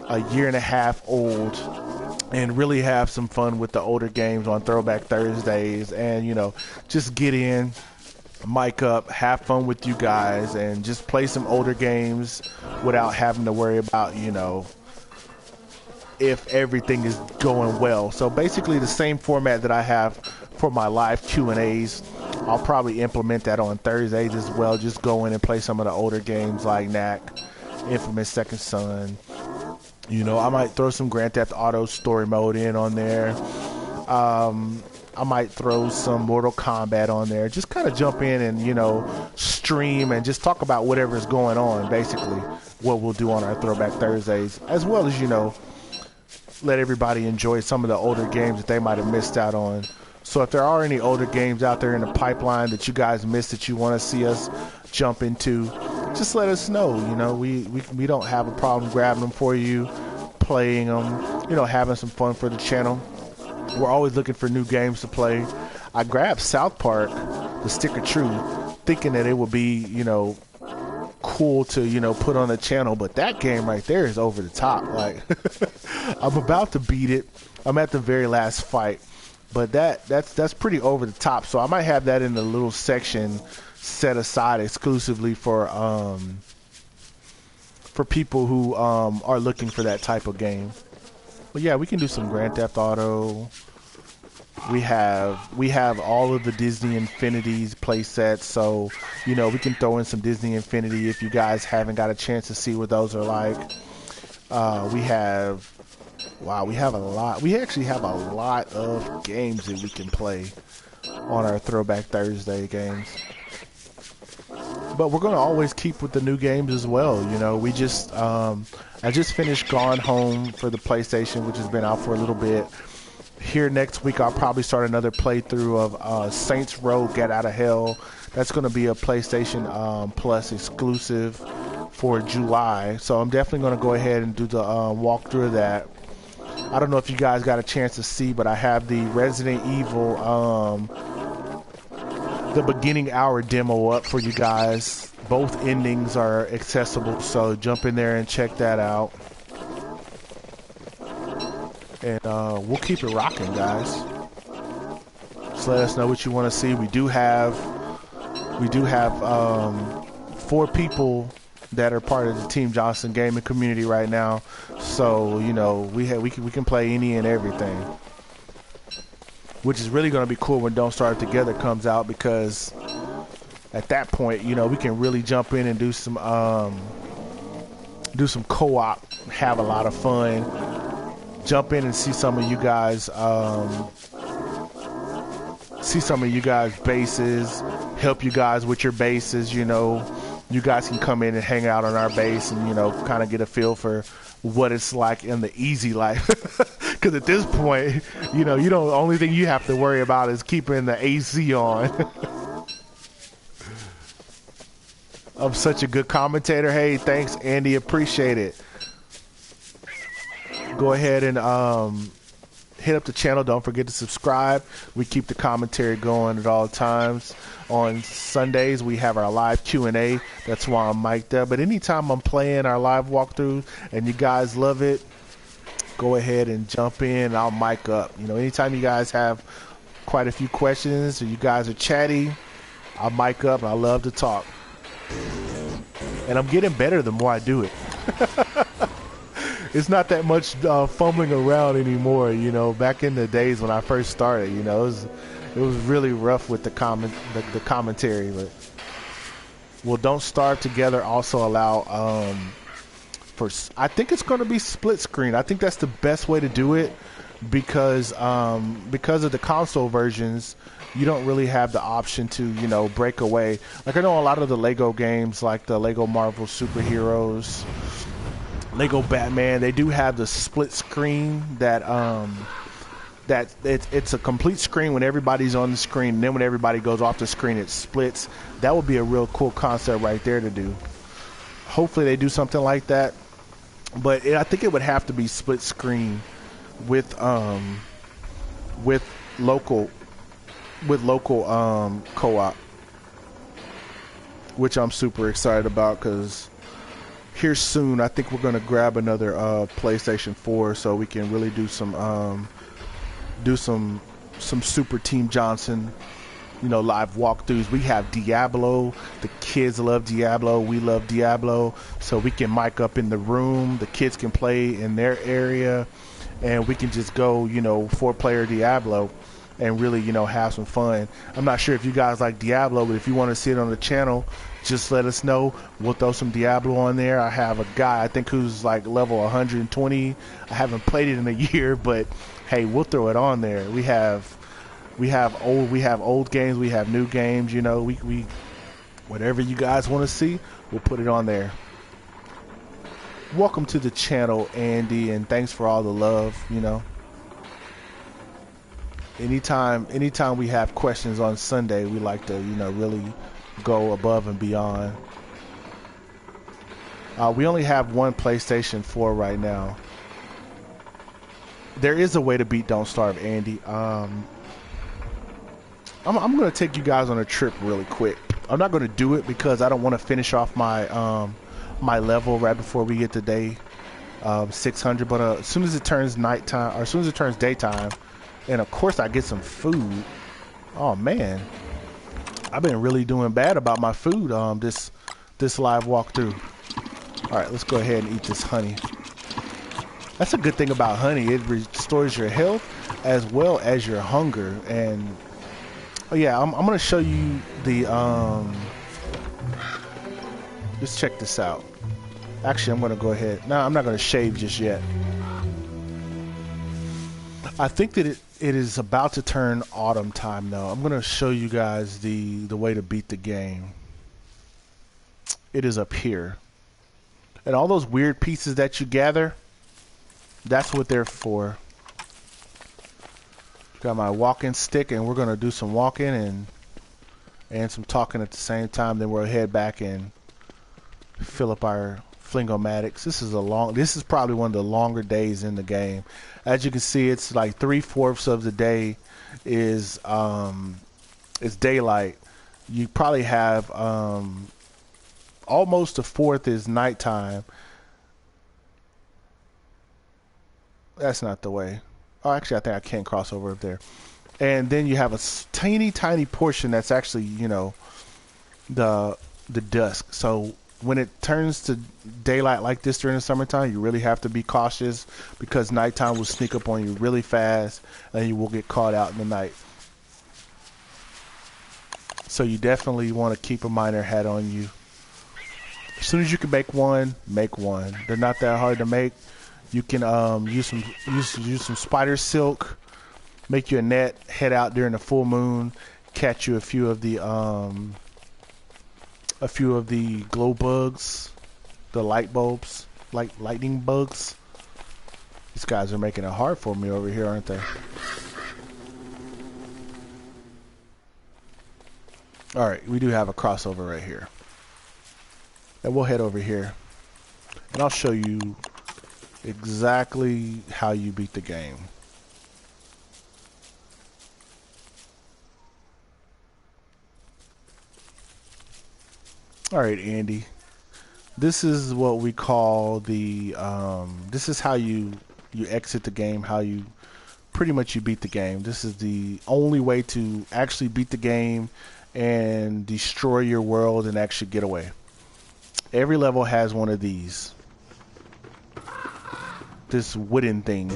and a half old, and really have some fun with the older games on Throwback Thursdays. And, you know, just get in, mic up, have fun with you guys, and just play some older games without having to worry about, you know, if everything is going well. So basically the same format that I have for my live Q&As, I'll probably implement that on Thursdays as well. Just go in and play some of the older games like Knack, Infamous Second Son. You know, I might throw some Grand Theft Auto story mode in on there. I might throw some Mortal Kombat on there. Just kind of jump in and, you know, stream and just talk about whatever's going on, basically, what we'll do on our Throwback Thursdays, as well as, you know, let everybody enjoy some of the older games that they might have missed out on. So if there are any older games out there in the pipeline that you guys missed that you want to see us jump into, just let us know. You know, we don't have a problem grabbing them for you, playing them, you know, having some fun for the channel. We're always looking for new games to play. I grabbed South Park, The Stick of Truth, thinking that it would be, you know, cool to, you know, put on the channel, but that game right there is over the top. Like, I'm about to beat it. I'm at the very last fight, but that's pretty over the top. So I might have that in a little section set aside exclusively for people who are looking for that type of game. But yeah, we can do some Grand Theft Auto. We have all of the Disney Infinities play sets, so, you know, we can throw in some Disney Infinity if you guys haven't got a chance to see what those are like. We have a lot. We actually have a lot of games that we can play on our Throwback Thursday games. But we're going to always keep with the new games as well. You know, we just I just finished Gone Home for the PlayStation, which has been out for a little bit. Here next week, I'll probably start another playthrough of Saints Row Get Out of Hell. That's going to be a PlayStation Plus exclusive for July. So I'm definitely going to go ahead and do the walkthrough of that. I don't know if you guys got a chance to see, but I have the Resident Evil, the beginning hour demo up for you guys. Both endings are accessible, so jump in there and check that out. And we'll keep it rocking, guys. Just let us know what you want to see. We do have 4 people that are part of the Team Johnson gaming community right now. So, you know, we can play any and everything, which is really going to be cool when Don't Starve Together comes out, because at that point, you know, we can really jump in and do some co-op, have a lot of fun. Jump in and see some of you guys, bases, help you guys with your bases. You know, you guys can come in and hang out on our base and, you know, kind of get a feel for what it's like in the easy life. Because at this point, you know, the only thing you have to worry about is keeping the AC on. I'm such a good commentator. Hey, thanks, Andy. Appreciate it. Go ahead and hit up the channel. Don't forget to subscribe. We keep the commentary going at all times. On Sundays, we have our live Q&A. That's why I'm mic'd up. But anytime I'm playing our live walkthrough and you guys love it, go ahead and jump in. I'll mic up. You know, anytime you guys have quite a few questions or you guys are chatty, I'll mic up. And I love to talk. And I'm getting better the more I do it. It's not that much fumbling around anymore. You know, back in the days when I first started, you know, it was really rough with the commentary. But Don't Starve Together also allow I think it's going to be split screen. I think that's the best way to do it because of the console versions, you don't really have the option to, you know, break away. Like I know a lot of the Lego games, like the Lego Marvel Superheroes, Lego Batman, they do have the split screen that it's a complete screen when everybody's on the screen, and then when everybody goes off the screen, it splits. That would be a real cool concept right there to do. Hopefully they do something like that, but I think it would have to be split screen with local co-op, which I'm super excited about because here soon I think we're going to grab another PlayStation 4 so we can really do some Super Team Johnson, you know, live walkthroughs. We have Diablo. The kids love Diablo. We love Diablo. So we can mic up in the room. The kids can play in their area, and we can just go, you know, 4-player Diablo and really, you know, have some fun. I'm not sure if you guys like Diablo, but if you want to see it on the channel, just let us know. We'll throw some Diablo on there. I have a guy, I think, who's like level 120. I haven't played it in a year, but hey, we'll throw it on there. We have old games, we have new games, you know, we whatever you guys want to see, we'll put it on there. Welcome to the channel, Andy, and thanks for all the love, you know. Anytime we have questions on Sunday, we like to, you know, really go above and beyond. We only have one PlayStation 4 right now. There is a way to beat Don't Starve, Andy. I'm going to take you guys on a trip really quick. I'm not going to do it because I don't want to finish off my my level right before we get to day 600. But as soon as it turns nighttime, or as soon as it turns daytime, and of course I get some food. Oh man, I've been really doing bad about my food this live walkthrough. All right, let's go ahead and eat this honey. That's a good thing about honey. It restores your health as well as your hunger. And oh yeah, I'm gonna show you the let's check this out. Actually, I'm gonna go ahead. No, I'm not gonna shave just yet. I think that it is about to turn autumn time though. I'm gonna show you guys the way to beat the game. It is up here. And all those weird pieces that you gather, that's what they're for. Got my walking stick, and we're gonna do some walking and some talking at the same time. Then we'll head back and fill up our flingomatics. This is probably one of the longer days in the game. As you can see, it's like 3/4 of the day is daylight. You probably have almost a fourth is nighttime. That's not the way. Oh, actually, I think I can cross over up there. And then you have a tiny portion that's actually, you know, the dusk. So when it turns to daylight like this during the summertime, you really have to be cautious because nighttime will sneak up on you really fast and you will get caught out in the night. So you definitely want to keep a miner hat on you. As soon as you can make one, make one. They're not that hard to make. You can use some spider silk, make you a net, head out during the full moon, catch you a few of the glow bugs, the light bulbs, like lightning bugs. These guys are making it hard for me over here, aren't they? All right, we do have a crossover right here. And we'll head over here, and I'll show you exactly how you beat the game. All right, Andy. This is what we call the this is how you exit the game, how you pretty much you beat the game. This is the only way to actually beat the game and destroy your world and actually get away. Every level has one of these. This wooden thing.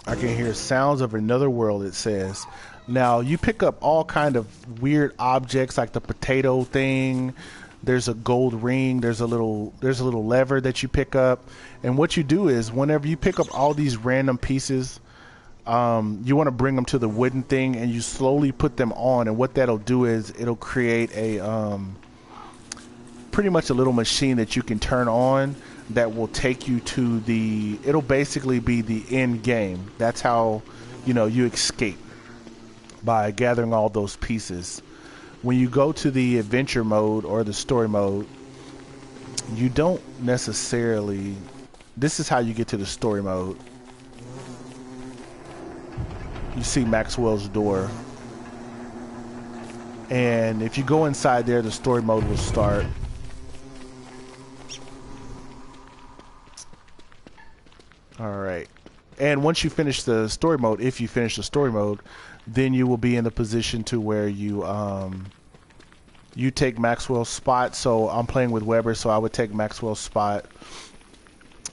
I can hear sounds of another world, it says. Now, you pick up all kind of weird objects like the potato thing, There's a gold ring. There's a little lever that you pick up, and what you do is whenever you pick up all these random pieces, you want to bring them to the wooden thing, and you slowly put them on. And what that'll do is it'll create a pretty much a little machine that you can turn on that will take you to the. It'll basically be the end game. That's how you escape, by gathering all those pieces. When you go to the adventure mode or the story mode, you don't necessarily... This is how you get to the story mode. You see Maxwell's door. And if you go inside there, the story mode will start. Alright. And once you finish the story mode, if you finish the story mode, then you will be in the position to where you you take Maxwell's spot. So I'm playing with Weber, so I would take Maxwell's spot,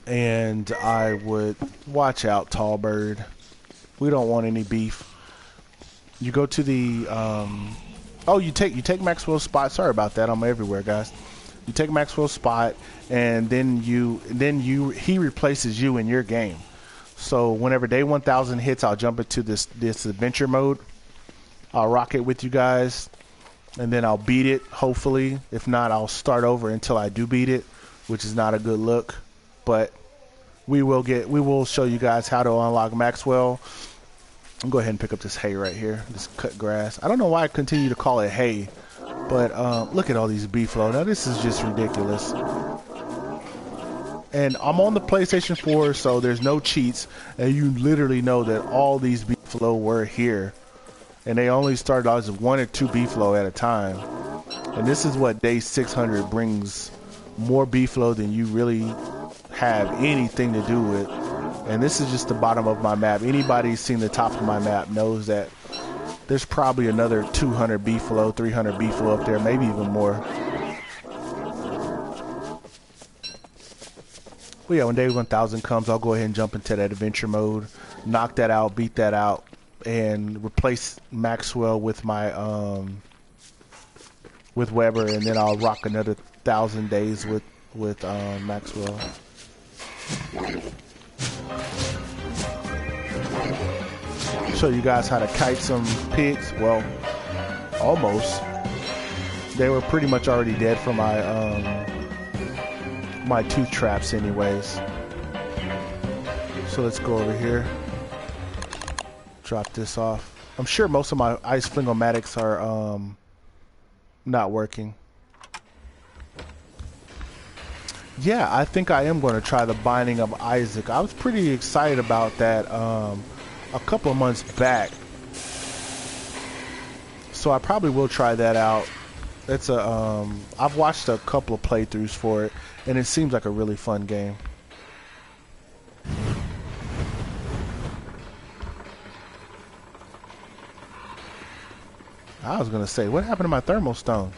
and I would watch out, tall bird. We don't want any beef. You go to the oh, you take Maxwell's spot. Sorry about that. I'm everywhere, guys. You take Maxwell's spot, and then he replaces you in your game. So whenever day 1000 hits, I'll jump into this adventure mode. I'll rock it with you guys, and then I'll beat it, hopefully. If not, I'll start over until I do beat it, which is not a good look. But we will show you guys how to unlock Maxwell. I'll go ahead and pick up this hay right here, this cut grass. I don't know why I continue to call it hay, but look at all these beefalo. Now this is just ridiculous. And I'm on the PlayStation 4, so there's no cheats, and you literally know that all these beefalo were here, and they only started out as 1 or 2 beefalo at a time. And this is what day 600 brings, more beefalo than you really have anything to do with. And this is just the bottom of my map. Anybody seen the top of my map knows that there's probably another 200 beefalo, 300 beefalo up there, maybe even more. But yeah, when day 1000 comes, I'll go ahead and jump into that adventure mode, knock that out, beat that out, and replace Maxwell with my with Weber, and then I'll rock another 1000 days with Maxwell. Show you guys how to kite some pigs. Well, almost. They were pretty much already dead for my my tooth traps anyways. So let's go over here, drop this off. I'm sure most of my ice flingomatics are not working. Yeah, I think I am going to try the Binding of Isaac. I was pretty excited about that a couple of months back, so I probably will try that out. It's a I've watched a couple of playthroughs for it, and it seems like a really fun game. I was gonna say, what happened to my thermal stone?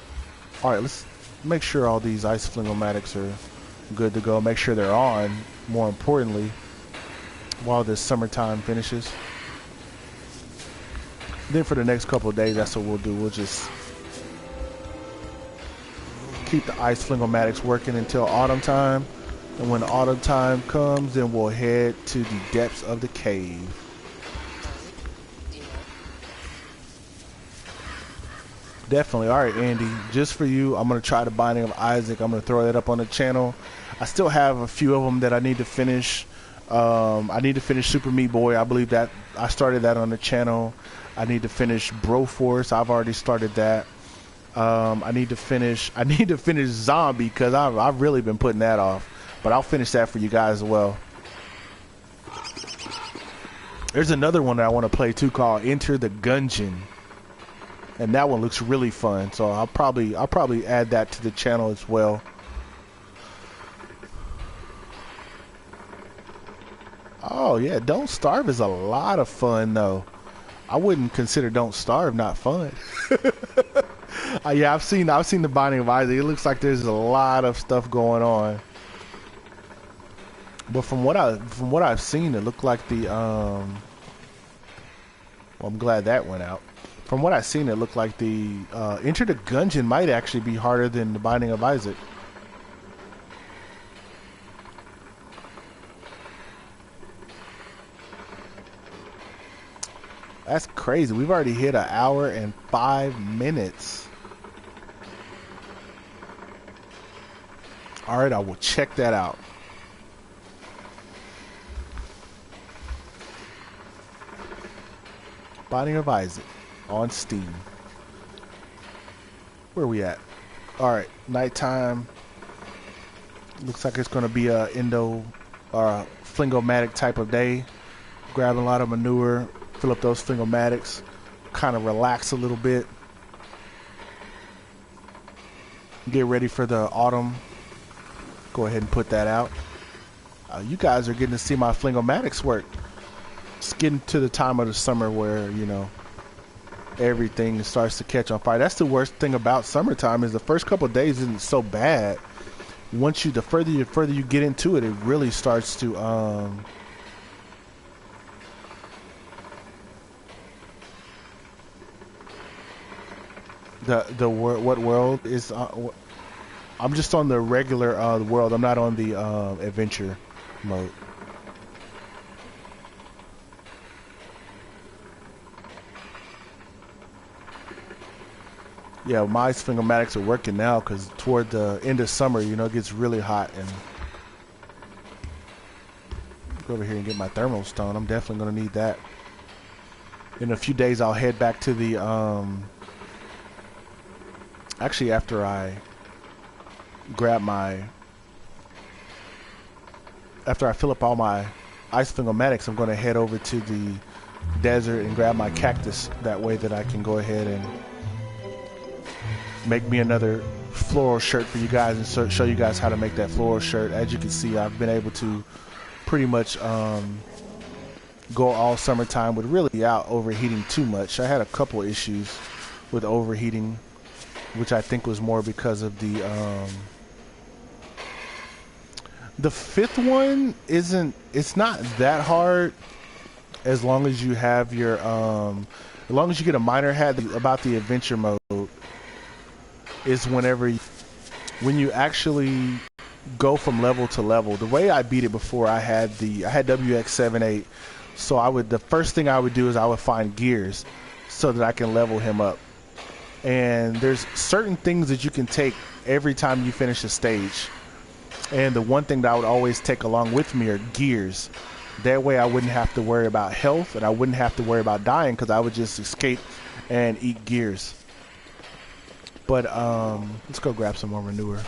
All right, let's make sure all these ice flingomatics are good to go. Make sure they're on, more importantly, while this summertime finishes. Then for the next couple of days, that's what we'll do. We'll just keep the ice flingomatics working until autumn time, and when autumn time comes, then we'll head to the depths of the cave. Definitely. All right, Andy, just for you, I'm going to try the Binding of Isaac. I'm going to throw that up on the channel. I still have a few of them that I need to finish. I need to finish Super Meat Boy. I believe that I started that on the channel. I need to finish Broforce. I've already started that. I need to finish Zombie, because I've really been putting that off. But I'll finish that for you guys as well. There's another one that I want to play too called Enter the Gungeon. And that one looks really fun, so I'll probably add that to the channel as well. Oh yeah, Don't Starve is a lot of fun though. I wouldn't consider Don't Starve not fun. Yeah, I've seen the Binding of Isaac. It looks like there's a lot of stuff going on. But from what I've seen, it looked like the well, I'm glad that went out. From what I've seen, it looked like the Enter the Gungeon might actually be harder than the Binding of Isaac. That's crazy. We've already hit 1 hour and 5 minutes. All right, I will check that out. Binding of Isaac on Steam. Where are we at? All right, nighttime. Looks like it's going to be a endo or flingomatic type of day. Grabbing a lot of manure, fill up those flingomatics, kind of relax a little bit. Get ready for the autumn. Go ahead and put that out. You guys are getting to see my flingomatics work. It's getting to the time of the summer where, you know, everything starts to catch on fire. That's the worst thing about summertime, is the first couple of days isn't so bad. Once the further you get into it, it really starts to what world is I'm just on the regular world. I'm not on the adventure mode. Yeah, my flingomatics are working now because toward the end of summer, you know, it gets really hot. And go over here and get my thermal stone. I'm definitely going to need that. In a few days, I'll head back to the actually, after I grab after I fill up all my ice flingomatics, I'm going to head over to the desert and grab my cactus. That way that I can go ahead and make me another floral shirt for you guys and show you guys how to make that floral shirt. As you can see, I've been able to pretty much go all summertime with without overheating too much. I had a couple issues with overheating, which I think was more because of the fifth one it's not that hard as long as you have your as long as you get a miner hat. About the adventure mode is when you actually go from level to level. The way I beat it before, I had WX78, so the first thing I would do is I would find gears so that I can level him up. And there's certain things that you can take every time you finish a stage. And the one thing that I would always take along with me are gears. That way I wouldn't have to worry about health, and I wouldn't have to worry about dying, because I would just escape and eat gears. But let's go grab some more manure.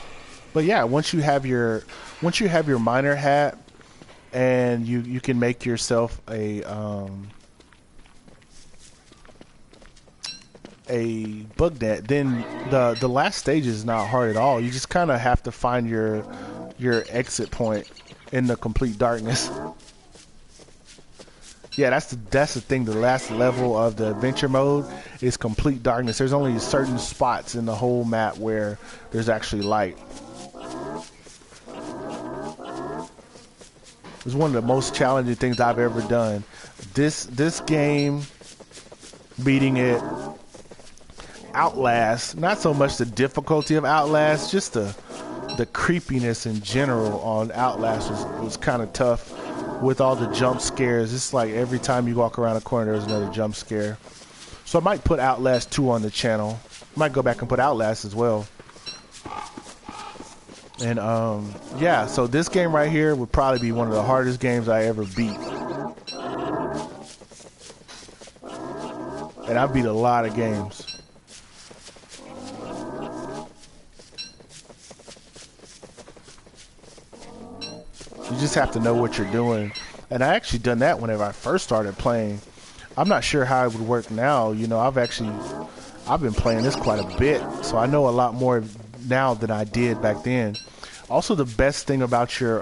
But yeah, once you have your miner hat, and you can make yourself a bug net, then the last stage is not hard at all. You just kind of have to find your exit point in the complete darkness. Yeah, that's the thing. The last level of the adventure mode is complete darkness. There's only certain spots in the whole map where there's actually light. It's one of the most challenging things I've ever done. This game, beating it, Outlast, not so much the difficulty of Outlast, just the creepiness in general on Outlast was kind of tough. With all the jump scares, it's like every time you walk around a corner, there's another jump scare. So I might put Outlast 2 on the channel. Might go back and put Outlast as well. And yeah, so this game right here would probably be one of the hardest games I ever beat. And I beat a lot of games. You just have to know what you're doing. And I actually done that whenever I first started playing. I'm not sure how it would work now. You know, I've been playing this quite a bit, so I know a lot more now than I did back then. Also, the best thing about your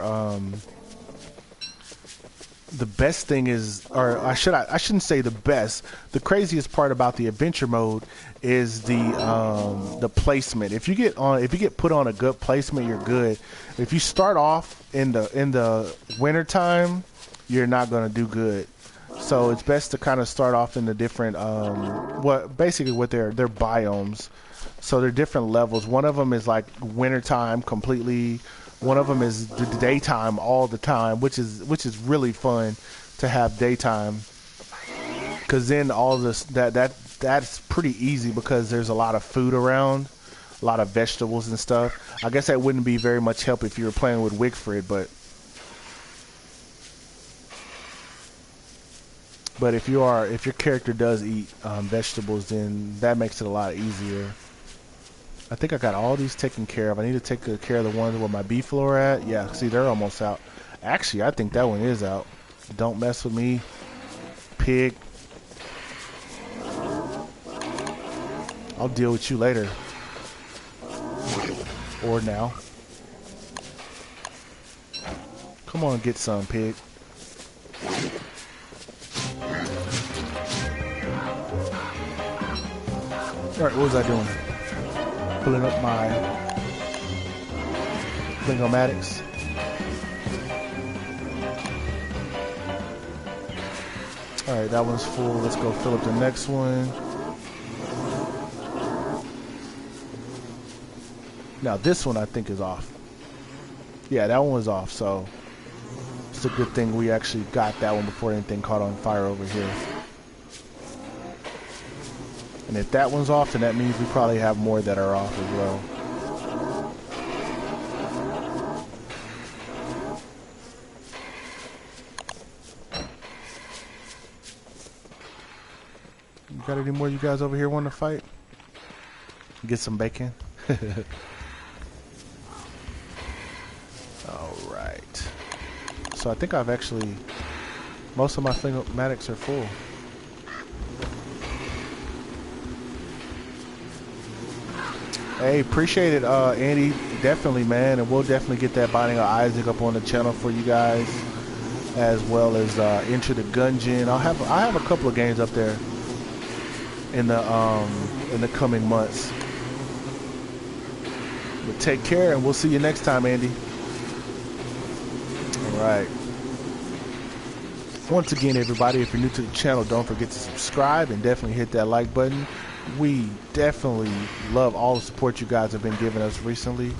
the best thing is, or I shouldn't say the best. The craziest part about the adventure mode is the placement. If you get put on a good placement, you're good. If you start off in the winter time, you're not gonna do good. So it's best to kind of start off in the different basically what their biomes. So they're different levels. One of them is like wintertime completely. One of them is the daytime all the time, which is really fun to have daytime. Because then all this that's pretty easy because there's a lot of food around, a lot of vegetables and stuff. I guess that wouldn't be very much help if you were playing with Wigfrid, but if your character does eat vegetables, then that makes it a lot easier. I think I got all these taken care of. I need to take care of the ones where my beef floor at. Yeah, see, they're almost out. Actually, I think that one is out. Don't mess with me, pig. I'll deal with you later. Or now. Come on, get some, pig. Alright, what was I doing? Pulling up my Bling-O-Matics. Alright, that one's full. Let's go fill up the next one. Now this one I think is off. Yeah, that one was off, so it's a good thing we actually got that one before anything caught on fire over here. And if that one's off, then that means we probably have more that are off as well. You got any more you guys over here want to fight? Get some bacon? Alright. So I think I've actually... most of my Bling-O-Matics are full. Hey, appreciate it, Andy. Definitely, man. And we'll definitely get that Binding of Isaac up on the channel for you guys. As well as Enter the Gungeon. I have a couple of games up there in the coming months. But take care, and we'll see you next time, Andy. Alright. Once again, everybody, if you're new to the channel, don't forget to subscribe and definitely hit that like button. We definitely love all the support you guys have been giving us recently.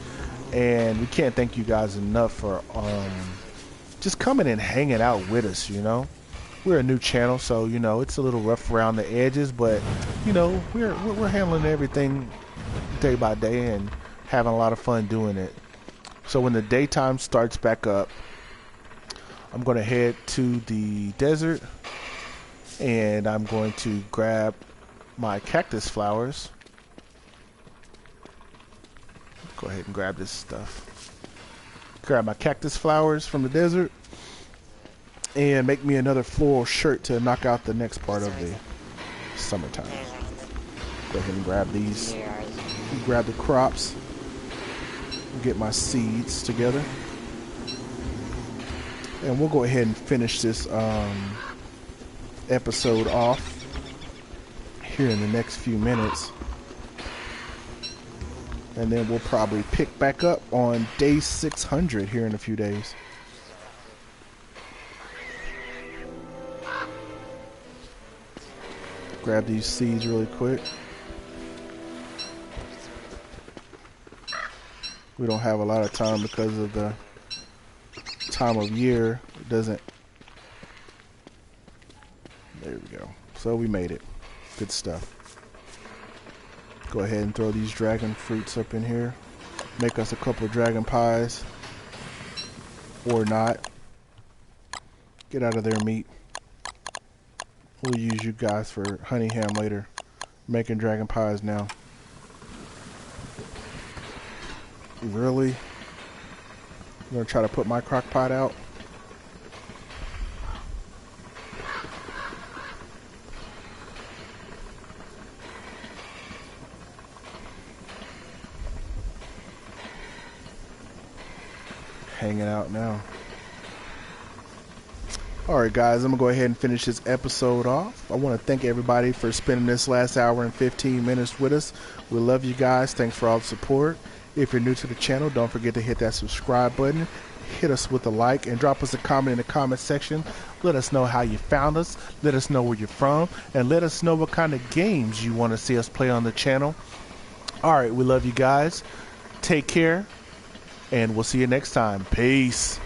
And we can't thank you guys enough for just coming and hanging out with us, you know. We're a new channel, so, you know, it's a little rough around the edges, but, you know, we're handling everything day by day and having a lot of fun doing it. So when the daytime starts back up, I'm going to head to the desert and I'm going to grab my cactus flowers. Go ahead and grab this stuff. Grab my cactus flowers from the desert and make me another floral shirt to knock out the next part of the summertime. Go ahead and grab these. Grab the crops. Get my seeds together. And we'll go ahead and finish this episode off here in the next few minutes. And then we'll probably pick back up on day 600 here in a few days. Grab these seeds really quick. We don't have a lot of time because of the time of year. It doesn't. There we go. So we made it. Good stuff. Go ahead and throw these dragon fruits up in here. Make us a couple of dragon pies. Or not. Get out of their meat. We'll use you guys for honey ham later. Making dragon pies now. Really? I'm gonna try to put my crock pot out. Hanging out now. Alright guys, I'm going to go ahead and finish this episode off. I want to thank everybody for spending this last hour and 15 minutes with us. We love you guys. Thanks for all the support. If you're new to the channel, don't forget to hit that subscribe button hit us with a like and drop us a comment in the comment section. Let us know how you found us. Let us know where you're from. And let us know what kind of games you want to see us play on the channel. All right, we love you guys. Take care. And we'll see you next time. Peace.